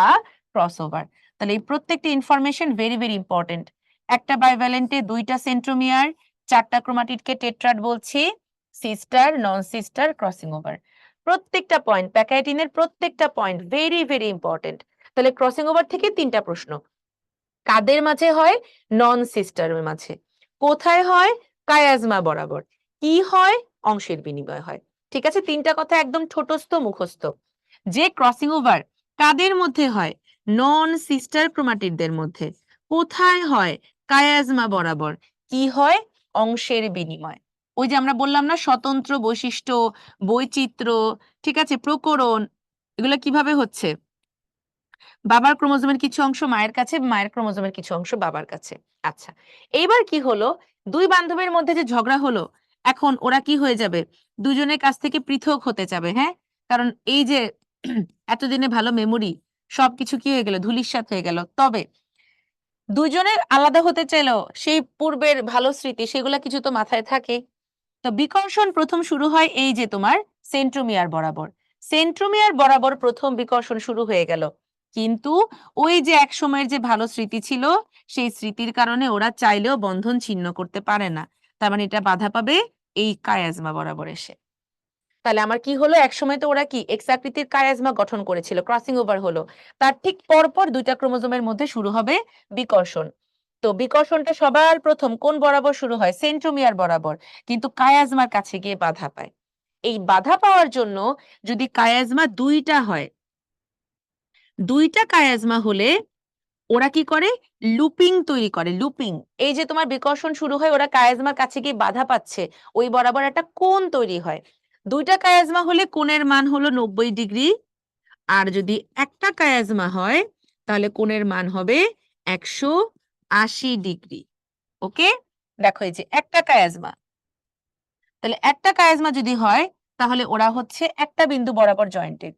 ক্রস ওভার। তাহলে এই প্রত্যেকটি ইনফরমেশন ভেরি ভেরি ইম্পর্টেন্ট। একটা বাইভ্যালেন্টে দুইটা সেন্ট্রোমিয়ার, চারটা ক্রোমাটিডকে টেট্রাড বলছি, সিস্টার, নন সিস্টার, ক্রসিং ওভার। প্রত্যেকটা পয়েন্ট, প্যাকাইটিনের প্রত্যেকটা পয়েন্ট ভেরি ভেরি ইম্পর্টেন্ট। তাহলে ক্রসিং ওভার থেকে তিনটা প্রশ্ন, কাদের মাঝে হয়, নন সিস্টারের মাঝে, কোথায় হয়, কায়াজমা বরাবর, কি হয়, অংশের বিনিময় হয়। ঠিক আছে, তিনটা কথা একদম ছোটস্থ মুখস্থ। যে ক্রসিং ওভার কাদের মধ্যে হয়, নন সিস্টার ক্রোমাটিডদের মধ্যে, কোথায় হয়, কায়াজমা বরাবর, কি হয়, অংশের বিনিময়। ওই যে আমরা বললাম না স্বতন্ত্র বৈশিষ্ট্য, বৈচিত্র্য, ঠিক আছে, প্রকরণ, এগুলো কিভাবে হচ্ছে, বাবার ক্রোমোজোমের কিছু অংশ মায়ের কাছে, মায়ের ক্রোমোজোমের কিছু অংশ বাবার কাছে। আচ্ছা, এইবার কি হলো, দুই বান্ধবীর মধ্যে যে ঝগড়া হলো, এখন ওরা কি হয়ে যাবে, দুজনের কাছ থেকে পৃথক হতে যাবে, হ্যাঁ, কারণ এই যে এতদিনে ভালো মেমোরি সবকিছু কি হয়ে গেল, ধূলিসাৎ হয়ে গেল। তবে দুজনের আলাদা হতে চাইলেও সেই পূর্বের ভালো স্মৃতি সেগুলা কিছু তো মাথায় থাকে। তো বিকর্ষণ প্রথম শুরু হয় এই যে তোমার সেন্ট্রোমিয়ার বরাবর, সেন্ট্রোমিয়ার বরাবর প্রথম বিকর্ষণ শুরু হয়ে গেল। কিন্তু ওই যে এক সময়ের যে ভালো স্মৃতি ছিল, সেই স্মৃতির কারণে ওরা চাইলেও বন্ধন ছিন্ন করতে পারে না। তার মানে এটা বাধা পাবে এই কায়াজমা বরাবর এসে। তাহলে আমার কি হলো, এক সময় তো ওরা কি এক্স আকৃতির কায়াজমা গঠন করেছিল, ক্রসিং ওভার হলো, তার ঠিক পরপর দুইটা ক্রোমোজোমের মধ্যে শুরু হবে বিকর্ষণ। তো বিকর্ষণটা সবার প্রথম কোন বরাবর শুরু হয়, সেন্ট্রোমিয়ার বরাবর, কিন্তু কায়াজমার কাছে গিয়ে বাধা পায়। এই বাধা পাওয়ার জন্য যদি কায়াজমা দুইটা হয়, দুইটা কায়াজমা হলে ওরা কি করে, লুপিং তৈরি করে, লুপিং। এই যে তোমার বিকর্ষণ শুরু হয়, ওরা কায়াজমার কাছে গিয়ে বাধা পাচ্ছে, ওই বরাবর একটা কোণ তৈরি হয়। দুইটা কায়াজমা হলে কোণের মান হলো 90 ডিগ্রি, আর যদি একটা কায়াজমা হয় তাহলে কোণের মান হবে 180 ডিগ্রি। ওকে, দেখো এই যে একটা কায়াজমা, তাহলে একটা কায়াজমা যদি হয় তাহলে ওরা হচ্ছে একটা বিন্দু বরাবর জয়েন্টেড,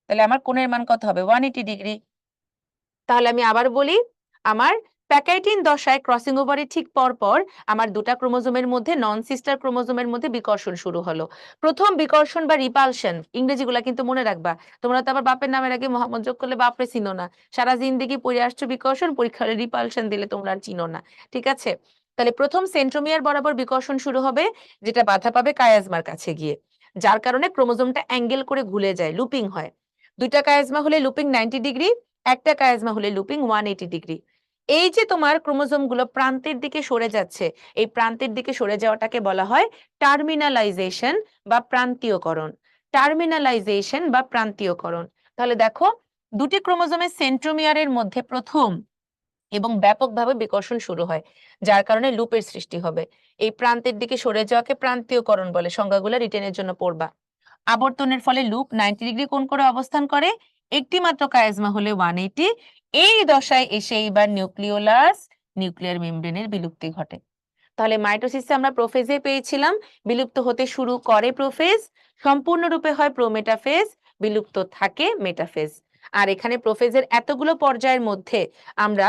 তাহলে আমার কোণের মান কত হবে, 180 ডিগ্রি। তাহলে আমি আবার বলি, আমার প্যাকাইটিন দশায় ক্রসিং ওভারের ঠিক পরপর আমার দুটা ক্রোমোজোমের মধ্যে, নন সিস্টার ক্রোমোজোমের মধ্যে বিকর্ষণ শুরু হলো। প্রথম বিকর্ষণ বা রিপালশন, ইংরেজিগুলা কিন্তু মনে রাখবা, তোমরা তো আবার বাপের নামের আগে মোহাম্মদ যোগ করলে বাপরে চিনো না, সারা জিন্দেগি পড়ে আসছো বিকর্ষণ, পরীক্ষা হলে রিপালশন দিলে তোমরা আর চিনো না, ঠিক আছে। তাহলে প্রথম সেন্ট্রোমিয়ার বরাবর বিকর্ষণ শুরু হবে, যেটা বাধা পাবে কায়াজমার কাছে গিয়ে, যার কারণে ক্রোমোজোমটা অ্যাঙ্গেল করে ঘুরে যায়, লুপিং হয়। দুইটা কায়াজমা হলে লুপিং 90 ডিগ্রি, একটা কায়াজমা হলে লুপিং 180 ডিগ্রি। এই যে তোমার ক্রোমোজোম গুলো প্রান্তের দিকে সরে যাচ্ছে, এই প্রান্তের দিকে সরে যাওয়াটাকে বলা হয় টার্মিনালাইজেশন বা প্রান্তীয়করণ, টার্মিনালাইজেশন বা প্রান্তীয়করণ। তাহলে দেখো দুটি ক্রোমোজোমের সেন্ট্রোমিয়ারের মধ্যে প্রথম এবং ব্যাপকভাবে বিকর্ষণ শুরু হয়, যার কারণে লুপের সৃষ্টি হবে। এই প্রান্তের দিকে সরে যাওয়াকে প্রান্তীয়করণ বলে, সংজ্ঞাগুলো রিটেনের জন্য পড়বা। আবর্তনের ফলে লুপ 90 ডিগ্রি কোণ করে অবস্থান করে, একটি মাত্র কায়াজমা হলে 180। এই দশায় এসে এইবার নিউক্লিয়ার মেমব্রেনের বিলুপ্তি ঘটে। তাহলে মাইটোসিসে আমরা প্রোফেজে পেয়েছিলাম বিলুপ্ত হতে শুরু করে প্রোফেজ, সম্পূর্ণরূপে হয় প্রোমেটাফেজ, বিলুপ্ত থাকে মেটাফেজ। আর এখানে প্রোফেজের এতগুলো পর্যায়ের মধ্যে আমরা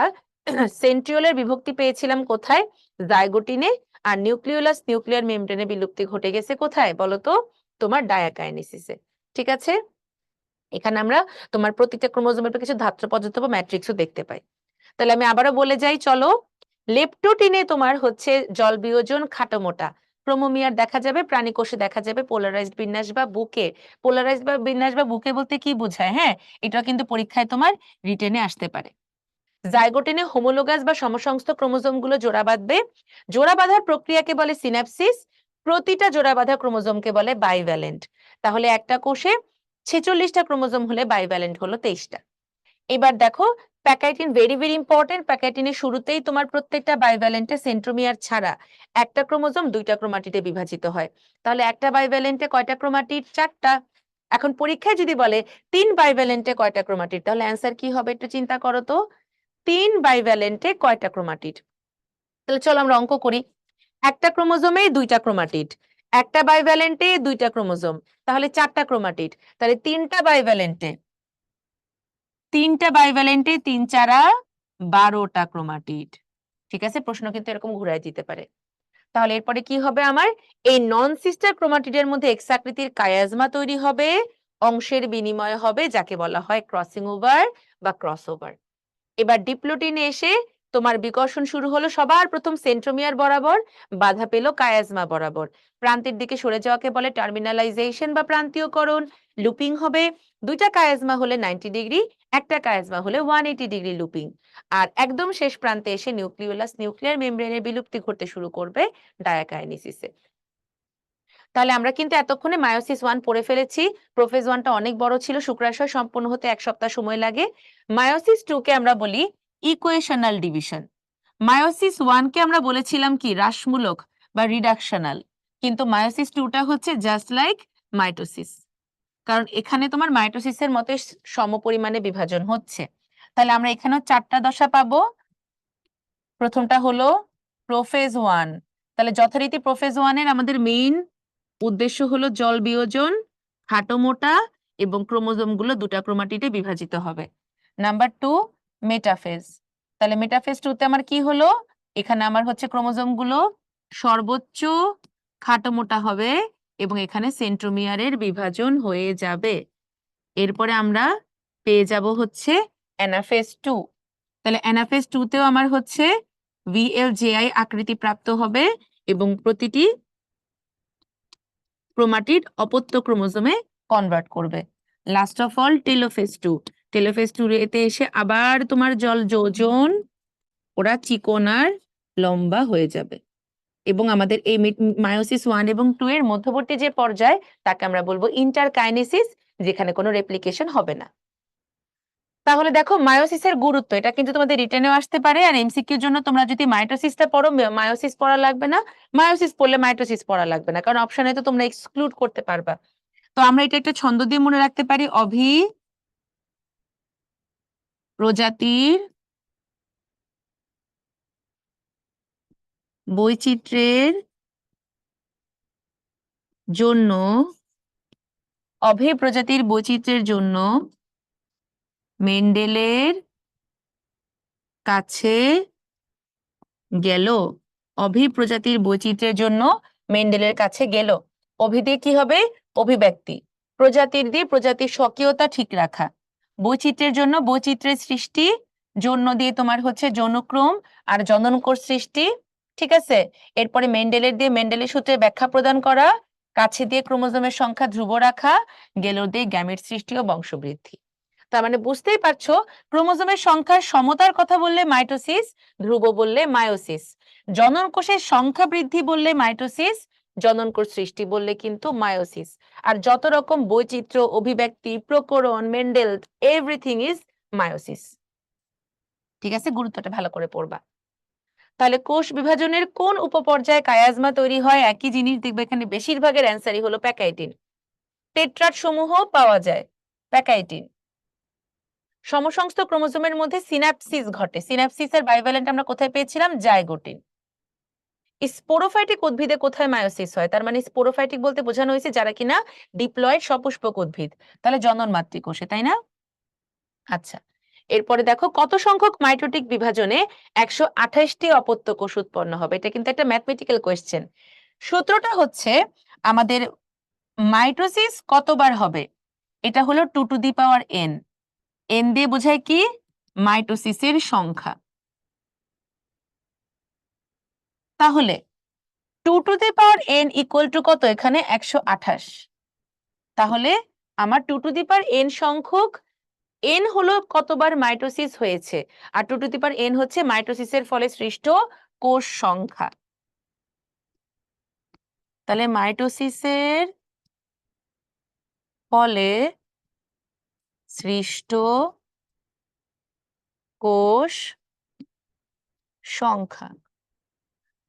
সেন্ট্রিওলের বিভক্তি পেয়েছিলাম কোথায়? জাইগোটিনে। আর নিউক্লিয়ার মেমব্রেনে বিলুপ্তি ঘটে গেছে কোথায় বলতো? তোমার ডায়াকাইনেসিসে। ঠিক আছে, এখানে আমরা তোমার প্রতিটা ক্রোমোজোমের কিছু ধাত্র পদার্থ বা ম্যাট্রিক্সও দেখতে পাই। তাহলে আমি আবারও বলে যাই, চলো। লেপটোটিনে তোমার হচ্ছে জল বিয়োজন খাটো মোটা, ক্রোমোমিয়ার দেখা যাবে, প্রাণী কোষে দেখা যাবে পোলারাইজড বিন্যাস বা বুকে। পোলারাইজড বা বিন্যাস বা বুকে বলতে কি বোঝায়? হ্যাঁ, এটা কিন্তু পরীক্ষায় তোমার রিটেনে আসতে পারে। জাইগোটিনে হোমোলোগাস বা সমসংস্থ ক্রোমোজোমগুলো জোড়া বাঁধবে। জোড়া বাঁধার প্রক্রিয়াকে বলে সিন্যাপসিস। প্রতিটা জোড়া বাঁধা ক্রোমোজোমকে বলে বাইভ্যালেন্ট। তাহলে একটা কোষে 46টা ক্রোমোজোম হলে বাইভ্যালেন্ট হলো 23টা। এবার দেখো, প্যাকাইটিন ভেরি ভেরি ইম্পর্টেন্ট। প্যাকাইটিনের শুরুতেই তোমার প্রত্যেকটা বাইভ্যালেন্টে সেন্ট্রোমিয়ার ছাড়া একটা ক্রোমোজোম দুইটা ক্রোমাটিডে বিভাজিত হয়। তাহলে একটা বাইভ্যালেন্টে কয়টা ক্রোমাটিড? 4টা। এখন পরীক্ষায় যদি বলে 3 বাইভ্যালেন্টে কয়টা ক্রোমাটিড, তাহলে অ্যান্সার কি হবে একটু চিন্তা করো তো। 3 বাইভ্যালেন্টে কয়টা ক্রোমাটিড? তাহলে চলো আমরা অঙ্ক করি। একটা ক্রোমোজোমে 2টা ক্রোমাটিড, একটা বাইভ্যালেন্টে 2টা ক্রোমোজোম, তাহলে 4টা ক্রোমাটিড। তাহলে 3টা বাইভ্যালেন্টে 3 চারা 12টা ক্রোমাটিড। ঠিক আছে, প্রশ্ন কিন্তু এরকম ঘুরায় দিতে পারে। তাহলে এরপরে কি হবে আমার? এই নন সিস্টার ক্রোমাটিডের মধ্যে এক্স আকৃতির কায়াজমা তৈরি হবে, অংশের বিনিময় হবে, যাকে বলা হয় ক্রসিং ওভার বা ক্রসওভার। এবার ডিপ্লোটিনে এসে তোমার বিকর্ষণ শুরু হলো সবার প্রথম সেন্ট্রোমিয়ার বরাবর, বাধা পেল কায়াজমা বরাবর। প্রান্তের দিকে সরে যাওয়াকে বলে টার্মিনালাইজেশন বা প্রান্তীয়করণ। লুপিং হবে, 2টা কায়াজমা হলে 90 ডিগ্রি, একটা কায়াজমা হলে 180 ডিগ্রি লুপিং। আর একদম শেষ প্রান্তে এসে নিউক্লিয়ার মেমব্রেনের বিলুপ্তি ঘটতে শুরু করবে ডায়াকাইনেসিসে। তাহলে আমরা কিন্তু এতক্ষণে মায়োসিস 1 পড়ে ফেলেছি। প্রোফেজ 1টা অনেক বড় ছিল, শুক্রাশয় সম্পন্ন হতে 1 সপ্তাহ সময় লাগে। মায়োসিস 2 কে আমরা বলি ইকুয়েশনাল ডিভিশন। মায়োসিস 1 কে আমরা বলেছিলাম কি হ্রাসমূলক বা রিডাকশনাল, কিন্তু মায়োসিস 2টা হচ্ছে জাস্ট লাইক মাইটোসিস, কারণ এখানে তোমার মাইটোসিসের মতো সমপরিমাণে বিভাজন হচ্ছে। তাহলে আমরা এখানেও 4টা দশা পাবো। প্রথমটা হলো প্রোফেজ 1। তাহলে যথারীতি প্রোফেজ 1 এর আমাদের মেইন উদ্দেশ্য হলো জল বিয়োজন, খাটো মোটা এবং ক্রোমোজোমগুলো 2টা ক্রোমাটিডে বিভাজিত হবে। Number 2 metaphase. তাহলে মেটাফেজ 2 তে আমার কি হলো? এখানে আমার হচ্ছে ক্রোমোজোমগুলো সর্বোচ্চ খাটো মোটা হবে এবং এখানে সেন্ট্রোমিয়ারের বিভাজন হয়ে যাবে। এরপরে আমরা পেয়ে যাব হচ্ছে অ্যানাফেজ 2। তাহলে অ্যানাফেজ 2 তেও আমার হচ্ছে VLJI আকৃতি প্রাপ্ত হবে এবং প্রতিটি ক্রোমাটিড অপত্য ক্রোমোজোমে কনভার্ট করবে। Last of all telophase 2। Telophase 2 এতে এসে আবার তোমার জল যোজন, ওরা চিকন আর লম্বা হয়ে যাবে এবং আমাদের এই মায়োসিস 1 এবং 2 এর মধ্যবর্তী যে পর্যায় তাকে আমরা বলবো ইন্টারকাইনেসিস, যেখানে কোনো রেপ্লিকেশন হবে না। তাহলে দেখো মায়োসিসের গুরুত্ব, এটা কিন্তু তোমাদের রিটেনেও আসতে পারে। আর এমসিকিউর জন্য তোমরা যদি মাইটোসিসটা পড়ো, মায়োসিস পড়া লাগবে না, মায়োসিস পড়লে মাইটোসিস পড়া লাগবে না, কারণ অপশনে তো তোমরা এক্সক্লুড করতে পারবা। তো আমরা এটা একটা ছন্দ দিয়ে মনে রাখতে পারি, প্রজাতির বৈচিত্র্যের জন্য প্রজাতির বৈচিত্র্যের জন্য মেন্ডেলের কাছে গেল। প্রজাতির বৈচিত্র্যের জন্য মেন্ডেলের কাছে গেল। দিয়ে কি হবে? অভিব্যক্তি। প্রজাতির দিয়ে প্রজাতির স্বকীয়তা ঠিক রাখা। বৈচিত্র্যের জন্য বৈচিত্র্যের সৃষ্টি, জন্য দিয়ে তোমার হচ্ছে যৌনক্রম আর জননকোষ সৃষ্টি। ঠিক আছে, এরপরে মেন্ডেলের দিয়ে মেন্ডেলের সূত্রে ব্যাখ্যা প্রদান করা, কাছে দিয়ে ক্রোমোজোমের সংখ্যা ধ্রুব রাখা, গেলো দিয়ে গ্যামেট সৃষ্টি ও বংশবৃদ্ধি। তার মানে বুঝতেই পারছো, ক্রোমোজোমের সংখ্যার সমতার কথা বললে মাইটোসিস, ধ্রুব বললে মায়োসিস। জননকোষের সংখ্যা বৃদ্ধি বললে মাইটোসিস, জননকোষ সৃষ্টি বললে কিন্তু মায়োসিস। আর যত রকম বৈচিত্র্য, অভিব্যক্তি, প্রকরণ, মেন্ডেল, এভরিথিং ইজ মায়োসিস। ঠিক আছে, গুরুত্বটা ভালো করে পড়বা। তাহলে কোষ বিভাজনের কোন উপপর্যায়ে কায়াজমা তৈরি হয়? একই জিনিস দেখবে, এখানে বেশিরভাগের অ্যান্সারই হলো প্যাকাইটিন। টেট্রাড সমূহ পাওয়া যায়, প্যাকাইটিন। সমসংস্থ ক্রোমোজোমের মধ্যে সিন্যাপসিস ঘটে, সিন্যাপসিসের বাইভ্যালেন্ট আমরা কোথায় পেয়েছিলাম? জাইগোটিন। স্পোরোফাইটিক উদ্ভিদে কোথায় মায়োসিস হয়? তার মানে স্পোরোফাইটিক বলতে বোঝানো হয়েছে যারা কিনা ডিপ্লয়েড সপুষ্পক উদ্ভিদ, তাহলে জনন মাতৃকোষে, তাই না? আচ্ছা, এরপরে দেখো কত সংখ্যক মাইটোটিক বিভাজনে 128টি অপত্য কোষ উৎপন্ন হবে? এটা কিন্তু একটা ম্যাথমেটিক্যাল কোয়েশ্চেন। সূত্রটা হচ্ছে আমাদের মাইটোসিস কতবার হবে? এটা হলো 2 to the power n। n দিয়ে বোঝায় কি? মাইটোসিসের সংখ্যা। তাহলে 2 to the power n equal to কত? এখানে 128। তাহলে আমার 2 টু দি পাওয়ার n সংখ্যক n হলো কতবার মাইটোসিস হয়েছে, আর 2 টু দি পাওয়ার n হচ্ছে মাইটোসিসের ফলে সৃষ্ট কোষ সংখ্যা। তাহলে মাইটোসিসের ফলে সৃষ্ট কোষ সংখ্যা,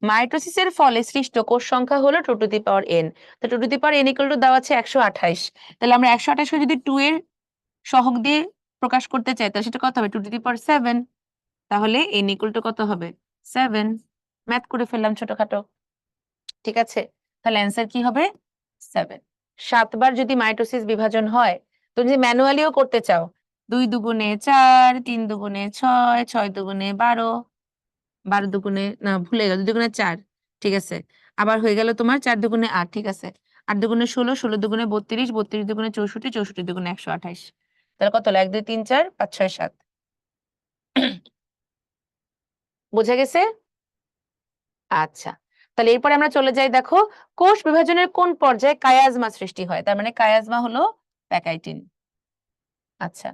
মাইটোসিসের ফলে সৃষ্ট কোষ সংখ্যা হলো 2 টু দি পাওয়ার n। তো 2 to the power n equal to দেওয়া আছে 128। তাহলে আমরা 128 কে যদি 2 এর সহগ দিয়ে প্রকাশ করতে চাই তাহলে সেটা কত হবে? 2 টু দি পাওয়ার 7। তাহলে n ইকুয়াল টু কত হবে? 7। ম্যাথ করে ফেললাম ছোটখাটো, ঠিক আছে? তাহলে অ্যান্সার কি হবে? 7। 7 বার যদি মাইটোসিস বিভাজন হয়, তুমি যদি ম্যানুয়ালিও করতে চাও, 2 দুগুণে 4, 3 দুগুণে 6, 6 দুগুণে 12, 12 দুগুণে না ভুলে গেল, 2 দুগুণে 4, ঠিক আছে। আবার হয়ে গেল তোমার 4 দুগুণে 8, ঠিক আছে। 8 দুগুণে 16, 16 দুগুণে 32, 32 দুগুণে 64, 64 দুগুণে 128। তাহলে কত হলো? 1 2 3 4 5 6 7। বোঝা গেছে? আচ্ছা, তাহলে এরপরে আমরা চলে যাই, দেখো কোষ বিভাজনের কোন পর্যায়ে কায়াজমা সৃষ্টি হয়? তার মানে কায়াজমা হলো প্যাকাইটিন। আচ্ছা,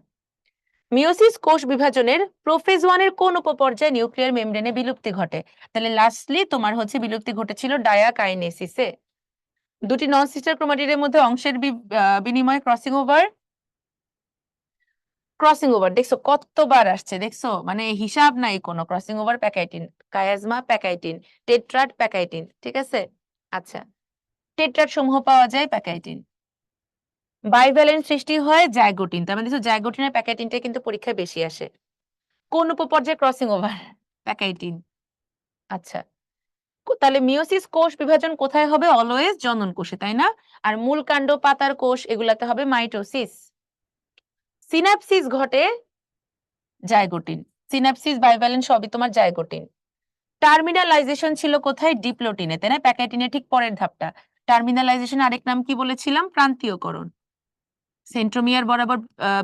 মিওসিস কোষ বিভাজনের প্রোফেজ 1 এর কোন উপপর্যায়ে নিউক্লিয়ার মেমব্রেনে বিলুপ্তি ঘটে? তাহলে লাস্টলি তোমার হচ্ছে বিলুপ্তি ঘটেছিল ডায়াকাইনেসিসে। দুটি নন সিস্টার ক্রোমাটিডের মধ্যে অংশের বিনিময় ক্রসিং ওভার। ক্রসিং ওভার দেখছো কতবার আসছে, দেখছো মানে হিসাব নাই কোনো। Crossing over pachytene, chiasma pachytene, tetrad pachytene, ঠিক আছে। আচ্ছা, টেট্রাড সমূহ পাওয়া যায় প্যাকাইটিন। বাইভ্যালেন্ট সৃষ্টি হয় জাইগোটিন। তার মানে দেখো জাইগোটিন আর প্যাকাইটিনটা কিন্তু পরীক্ষায় বেশি আসে। কোন উপপর্যায়ে ক্রসিং ওভার? প্যাকাইটিন। আচ্ছা, তাহলে মিওসিস কোষ বিভাজন কোথায় হবে? অলওয়েজ জনন কোষে, তাই না? আর মূল কাণ্ড, পাতার কোষ এগুলাতে হবে মাইটোসিস। সিনাপসিস ঘটে জাইগোটিন। সিনাপসিস বাইভ্যালেন্ট সবই তোমার জাইগোটিন। টার্মিনালাইজেশন ছিল কোথায়? ডিপ্লোটিনে, তাই না? প্যাকাইটিনের ঠিক পরের ধাপটা। টার্মিনালাইজেশন আরেক নাম কি বলেছিলাম? প্রান্তীয়করণ। সেন্ট্রোমিয়ার বরাবর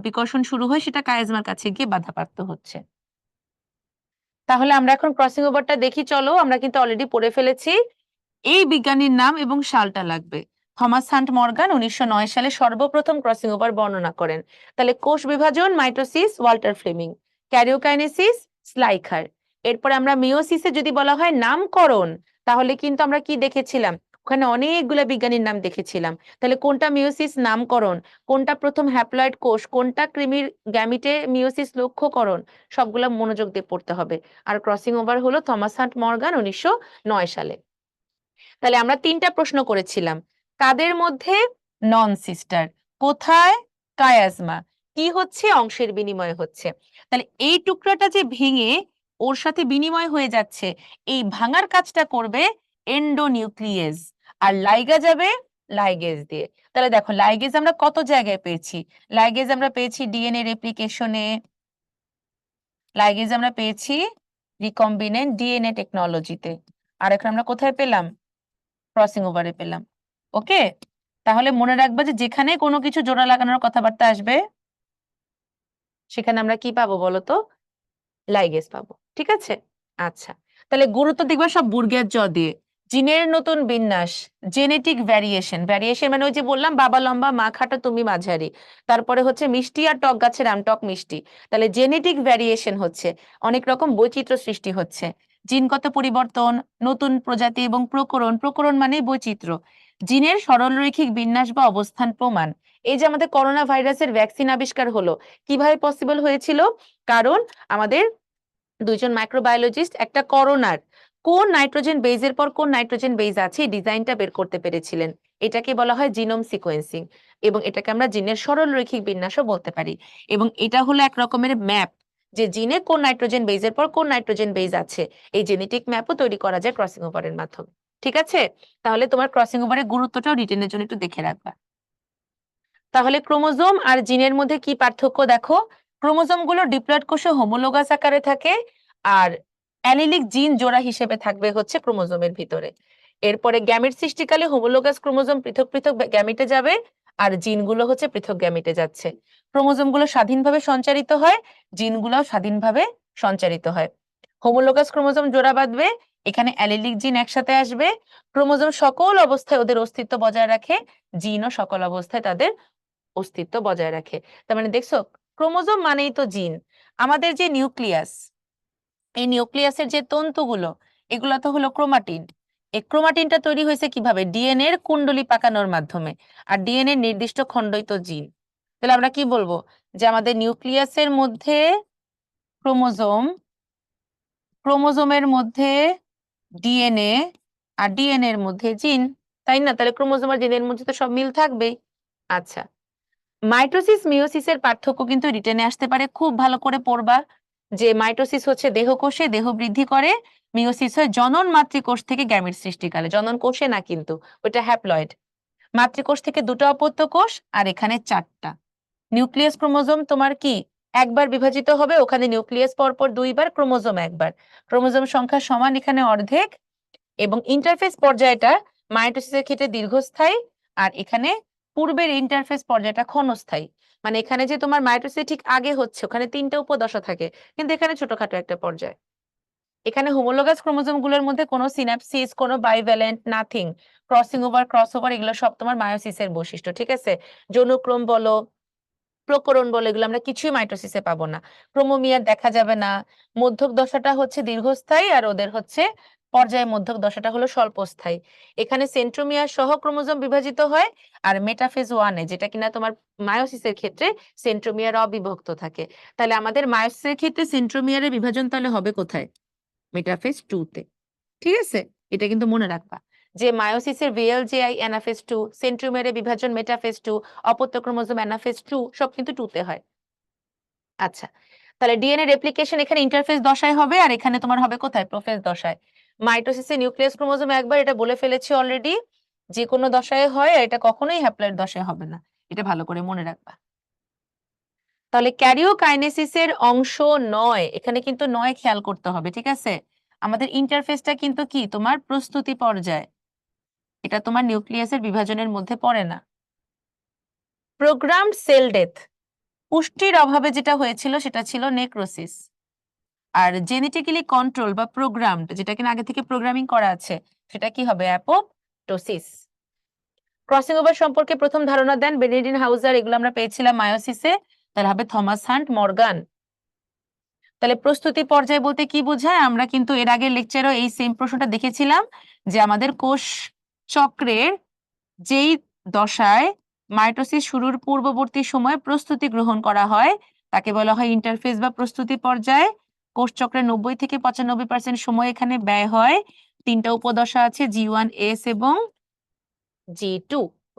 বিকর্ষণ শুরু হয়, সেটা কায়াজমার কাছে গিয়ে বাধাপ্রাপ্ত হচ্ছে। তাহলে আমরা এখন ক্রসিং ওভারটা দেখি, চলো। আমরা কিন্তু অলরেডি পড়ে ফেলেছি। এই বিজ্ঞানীর নাম এবং সালটা লাগবে। থমাস হান্ট মর্গান 1909 সালে সর্বপ্রথম ক্রসিং ওভার বর্ণনা করেন। তাহলে কোষ বিভাজন মাইটোসিস ওয়াল্টার ফ্লেমিং, ক্যারিওকাইনেসিস স্লাইখার। এরপরে আমরা মিওসিসে যদি বলা হয় নামকরণ, তাহলে কিন্তু আমরা কি দেখেছিলাম? ওখানে অনেকগুলো বিজ্ঞানীর নাম দেখেছিলাম। তাহলে কোনটা মিওসিস নামকরণ, কোনটা প্রথম হ্যাপ্লয়েড কোষ, কোনটা কৃমির গ্যামিটে মিওসিস লক্ষ্যকরণ, সবগুলো মনোযোগ দিয়ে পড়তে হবে। আর ক্রসিং ওভার হলো থমাস হান্ট মর্গান 1909 সালে। তাহলে আমরা 3টা প্রশ্ন করেছিলাম। কাদের মধ্যে? নন সিস্টার। কোথায়? কায়াজমা। কি হচ্ছে? অংশের বিনিময় হচ্ছে। তাহলে এই টুকরাটা যে ভেঙে ওর সাথে বিনিময় হয়ে যাচ্ছে, এই ভাঙার কাজটা করবে এন্ডোনিউক্লিয়েজ, আর লাইগা যাবে লাইগেজ দিয়ে। তাহলে দেখো লাইগেজ আমরা কত জায়গায় পেয়েছি? লাইগেজ আমরা পেয়েছি ডিএনএ রেপ্লিকেশনে, লাইগেজ আমরা পেয়েছি রিকম্বিনেন্ট ডিএনএ টেকনোলজিতে, আর এখন আমরা কোথায় পেলাম? ক্রসিং ওভারে পেলাম। ওকে, তাহলে মনে রাখবা যে যেখানে কোনো কিছু জোড়া লাগানোর কথাবার্তা আসবে সেখানে আমরা কি পাবো বলো তো? লাইগেজ পাবো, ঠিক আছে। আচ্ছা, তাহলে গুরুত্ব দেখবা সব বর্গের জ দিয়ে। জিনের নতুন বিন্যাস, জেনেটিক ভ্যারিয়েশন। ভ্যারিয়েশন মানে ওই যে বললাম বাবা লম্বা মা খাটো তুমি মাঝারি, তারপরে হচ্ছে মিষ্টি আর টক গাছের আম টক মিষ্টি। তাহলে জেনেটিক ভ্যারিয়েশন হচ্ছে অনেক রকম বৈচিত্র্য সৃষ্টি হচ্ছে। জিনগত পরিবর্তন, নতুন প্রজাতি এবং প্রকরণ। প্রকরণ মানে বৈচিত্র্য। জিনের সরলরৈখিক বিন্যাস বা অবস্থান প্রমাণ। এই যে আমাদের করোনা ভাইরাসের ভ্যাকসিন আবিষ্কার হলো, কিভাবে পসিবল হয়েছিল? কারণ আমাদের দুইজন মাইক্রোবায়োলজিস্ট একটা করোনার কোন নাইট্রোজেন বেজের পর কোন নাইট্রোজেন বেজ আছে এই ডিজাইনটা বের করতে পেরেছিলেন। এটাকে বলা হয় জিনোম সিকোয়েন্সিং, এবং এটাকে আমরা জিনের সরল রৈখিক বিন্যাসও বলতে পারি। এবং এটা হলো এক রকমের ম্যাপ, যে জিনে কোন নাইট্রোজেন বেজের পর কোন নাইট্রোজেন বেজ আছে, এই জেনেটিক ম্যাপও তৈরি করা যায় ক্রসিং ওভারের মাধ্যমে। ঠিক আছে, তাহলে তোমার ক্রসিং ওভারের গুরুত্বটাও রিটেনের জন্য একটু দেখে রাখবা। তাহলে ক্রোমোজোম আর জিনের মধ্যে কি পার্থক্য দেখো। ক্রোমোজোম গুলো ডিপ্লয়েড কোষে হোমোলোগাস আকারে থাকে, আর অ্যালিলিক জিন জোড়া হিসেবে থাকবে হচ্ছে ক্রোমোজোমের ভিতরে। এরপরে গ্যামেট সৃষ্টিকালে হোমোলোগাস ক্রোমোজোম পৃথক পৃথক গ্যামেটে যাবে, আর জিনগুলো হচ্ছে পৃথক গ্যামেটে যাচ্ছে। ক্রোমোজোম গুলো স্বাধীনভাবে সঞ্চারিত হয়, জিনগুলোও স্বাধীনভাবে সঞ্চারিত হয়। হোমোলোগাস ক্রোমোজোম জোড়া বাঁধবে, এখানে অ্যালিলিক জিন একসাথে আসবে, ক্রোমোজোম সকল অবস্থায় ওদের অস্তিত্ব বজায় রাখে, জিনও সকল অবস্থায় তাদের অস্তিত্ব বজায় রাখে। তার মানে দেখছো, ক্রোমোজোম মানেই তো জিন। আমাদের যে নিউক্লিয়াস, এই নিউক্লিয়াসের যে তন্তুগুলো, এগুলো তো হলো ক্রোমাটিন। এই ক্রোমাটিনটা তৈরি হয়েছে কিভাবে? ডিএনএ এর কুণ্ডলী পাকানোর মাধ্যমে, আর ডিএনএ নির্দিষ্ট খণ্ডই তো জিন। তাহলে আমরা কি বলবো, যে আমাদের নিউক্লিয়াসের মধ্যে ক্রোমোজোম, ক্রোমোজোমের মধ্যে ডিএনএ, আর ডিএনএ এর মধ্যে জিন, তাই না? তাহলে ক্রোমোজোম আর জিনের মধ্যে তো সব মিল থাকবেই। আচ্ছা, মাইটোসিস মিওসিসের পার্থক্য কিন্তু রিটেনে আসতে পারে, খুব ভালো করে পড়বা। যে মাইটোসিস হচ্ছে দেহকোষে দেহ বৃদ্ধি করে, মিওসিস হয় জনন মাতৃকোষ থেকে গ্যামেট সৃষ্টিকালে, জনন কোষে না কিন্তু, ওটা হ্যাপ্লয়েড। মাতৃকোষ থেকে দুটো অপত্য কোষ, আর এখানে 4টা। নিউক্লিয়াস ক্রোমোজোম তোমার কি একবার বিভাজিত হবে, ওখানে নিউক্লিয়াস পরপর 2বার, ক্রোমোজোম একবার। ক্রোমোজোম সংখ্যা সমান এখানে অর্ধেক, এবং ইন্টারফেস পর্যায়টা মাইটোসিসের ক্ষেত্রে দীর্ঘস্থায়ী, আর এখানে পূর্বের ইন্টারফেস পর্যায়টা ক্ষণস্থায়ী। মানে এখানে যে তোমার মাইটোসিস ঠিক আগে হচ্ছে, ওখানে 3টে উপদশা থাকে, কিন্তু এখানে ছোটখাটো একটা পর্যায়। এখানে হোমোলোগাস ক্রোমোজোম গুলোর মধ্যে কোনো সিনাপসিস, কোনো bivalent, nothing. Crossing over, cross over, এগুলো সব তোমার মায়োসিসের বৈশিষ্ট্য। ঠিক আছে, যৌনক্রম বলো, প্রকরণ বলে, এগুলো আমরা কিছুই মাইটোসিসে পাবো না। ক্রোমোমিয়ার দেখা যাবে না। মধ্যক দশাটা হচ্ছে দীর্ঘস্থায়ী, আর ওদের হচ্ছে পর্যায়ে মধ্যক দশাটা হলো স্বল্পস্থায়ী। এখানে সেন্ট্রোমিয়ার সহ ক্রোমোজোম বিভাজিত হয়, আর মেটাফেজ 1-এ, যেটা কিনা তোমার মায়োসিসের ক্ষেত্রে সেন্ট্রোমিয়ার অবিভক্ত থাকে। তাহলে আমাদের মায়োসিসের ক্ষেত্রে সেন্ট্রোমিয়ারের বিভাজন তাহলে হবে কোথায়? মেটাফেজ 2-তে। ঠিক আছে, এটা কিন্তু মনে রাখবা, যে মায়োসিসের VLGI অ্যানাফেজ 2, সেন্ট্রোমিয়ারের বিভাজন মেটাফেজ 2, অপত্য ক্রোমোজোম অ্যানাফেজ 2, সব কিন্তু 2-তে হয়। আচ্ছা, তাহলে ডিএনএ রেপ্লিকেশন এখানে ইন্টারফেজ দশায় হবে, আর এখানে তোমার হবে কোথায়? প্রোফেজ দশায়। মাইটোসিসে নিউক্লিয়াস ক্রোমোজোম একবার, এটা বলে ফেলেছি অলরেডি, যে কোনো দশায় হয়, এটা কখনোই হ্যাপ্লয়েড দশায় হবে না। এটা ভালো করে মনে রাখবা। তাহলে ক্যারিওকাইনেসিসের অংশ 9, এখানে কিন্তু 9 খেয়াল করতে হবে। ঠিক আছে, আমাদের ইন্টারফেসটা কিন্তু কি তোমার প্রস্তুতি পর্যায়, এটা তোমার নিউক্লিয়াসের বিভাজনের মধ্যে পড়ে না। প্রোগ্রামড সেল ডেথ, পুষ্টির অভাবে যেটা হয়েছিল সেটা ছিল নেক্রোসিস। আর জেনেটিক্যালি কন্ট্রোল বা প্রোগ্রামড, যেটা কিনা আগে থেকে প্রোগ্রামিং করা আছে, সেটা কি হবে? অ্যাপোপ্টোসিস। ক্রসিং ওভার সম্পর্কে প্রথম ধারণা দেন বেনেডিক্ট হাউজার, এগুলো আমরা পেয়েছিলাম মায়োসিসে, তাহলে হবে থমাস হান্ট মর্গান। তাহলে প্রস্তুতি পর্যায়ে বলতে কি বোঝায়? আমরা কিন্তু এর আগের লেকচারেও এই সেম প্রশ্নটা দেখেছিলাম, যে আমাদের কোষ চক্রের যেই দশায় মাইটোসিস শুরুর পূর্ববর্তী সময়ে প্রস্তুতি গ্রহণ করা হয়, তাকে বলা হয় ইন্টারফেজ বা প্রস্তুতি পর্যায়। কোষ চক্রের 90 থেকে 95% সময় এখানে ব্যয় হয়। 3টা উপদশা আছে, G1S এবং G2।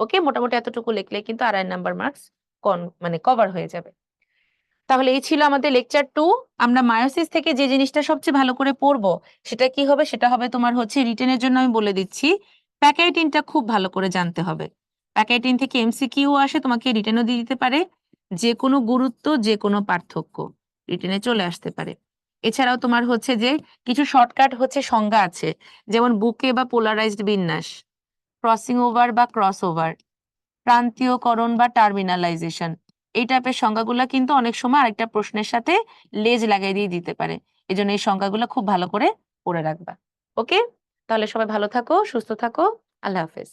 ওকে, মোটামুটি এতটুকু লিখলে কিন্তু 2.5 নাম্বার মার্কস মানে কভার হয়ে যাবে। তাহলে এই ছিল আমাদের লেকচার 2। আমরা মায়োসিস থেকে যে জিনিসটা সবচেয়ে ভালো করে পড়বো, সেটা কি হবে? সেটা হবে তোমার হচ্ছে রিটেনের জন্য আমি বলে দিচ্ছি, প্যাকাইটিনটা খুব ভালো করে জানতে হবে। প্যাকাইটিন থেকে MCQ আসে, তোমাকে রিটেনও দিয়ে দিতে পারে। যে কোনো গুরুত্ব, যে কোনো পার্থক্য রিটেনে চলে আসতে পারে। এছাড়াও তোমার হচ্ছে যে কিছু শর্টকাট হচ্ছে সংজ্ঞা আছে, যেমন বুকে বা পোলারাইজড বিন্যাস, ক্রসিং ওভার বা ক্রস ওভার, প্রান্তীয়করণ বা টার্মিনালাইজেশন। এই টাইপের সংজ্ঞাগুলো কিন্তু অনেক সময় আরেকটা প্রশ্নের সাথে লেজ লাগাই দিয়ে দিতে পারে। এজন্য এই সংজ্ঞাগুলো খুব ভালো করে পড়ে রাখবা। ওকে, তাহলে সবাই ভালো থাকো, সুস্থ থাকো। আল্লাহ হাফেজ।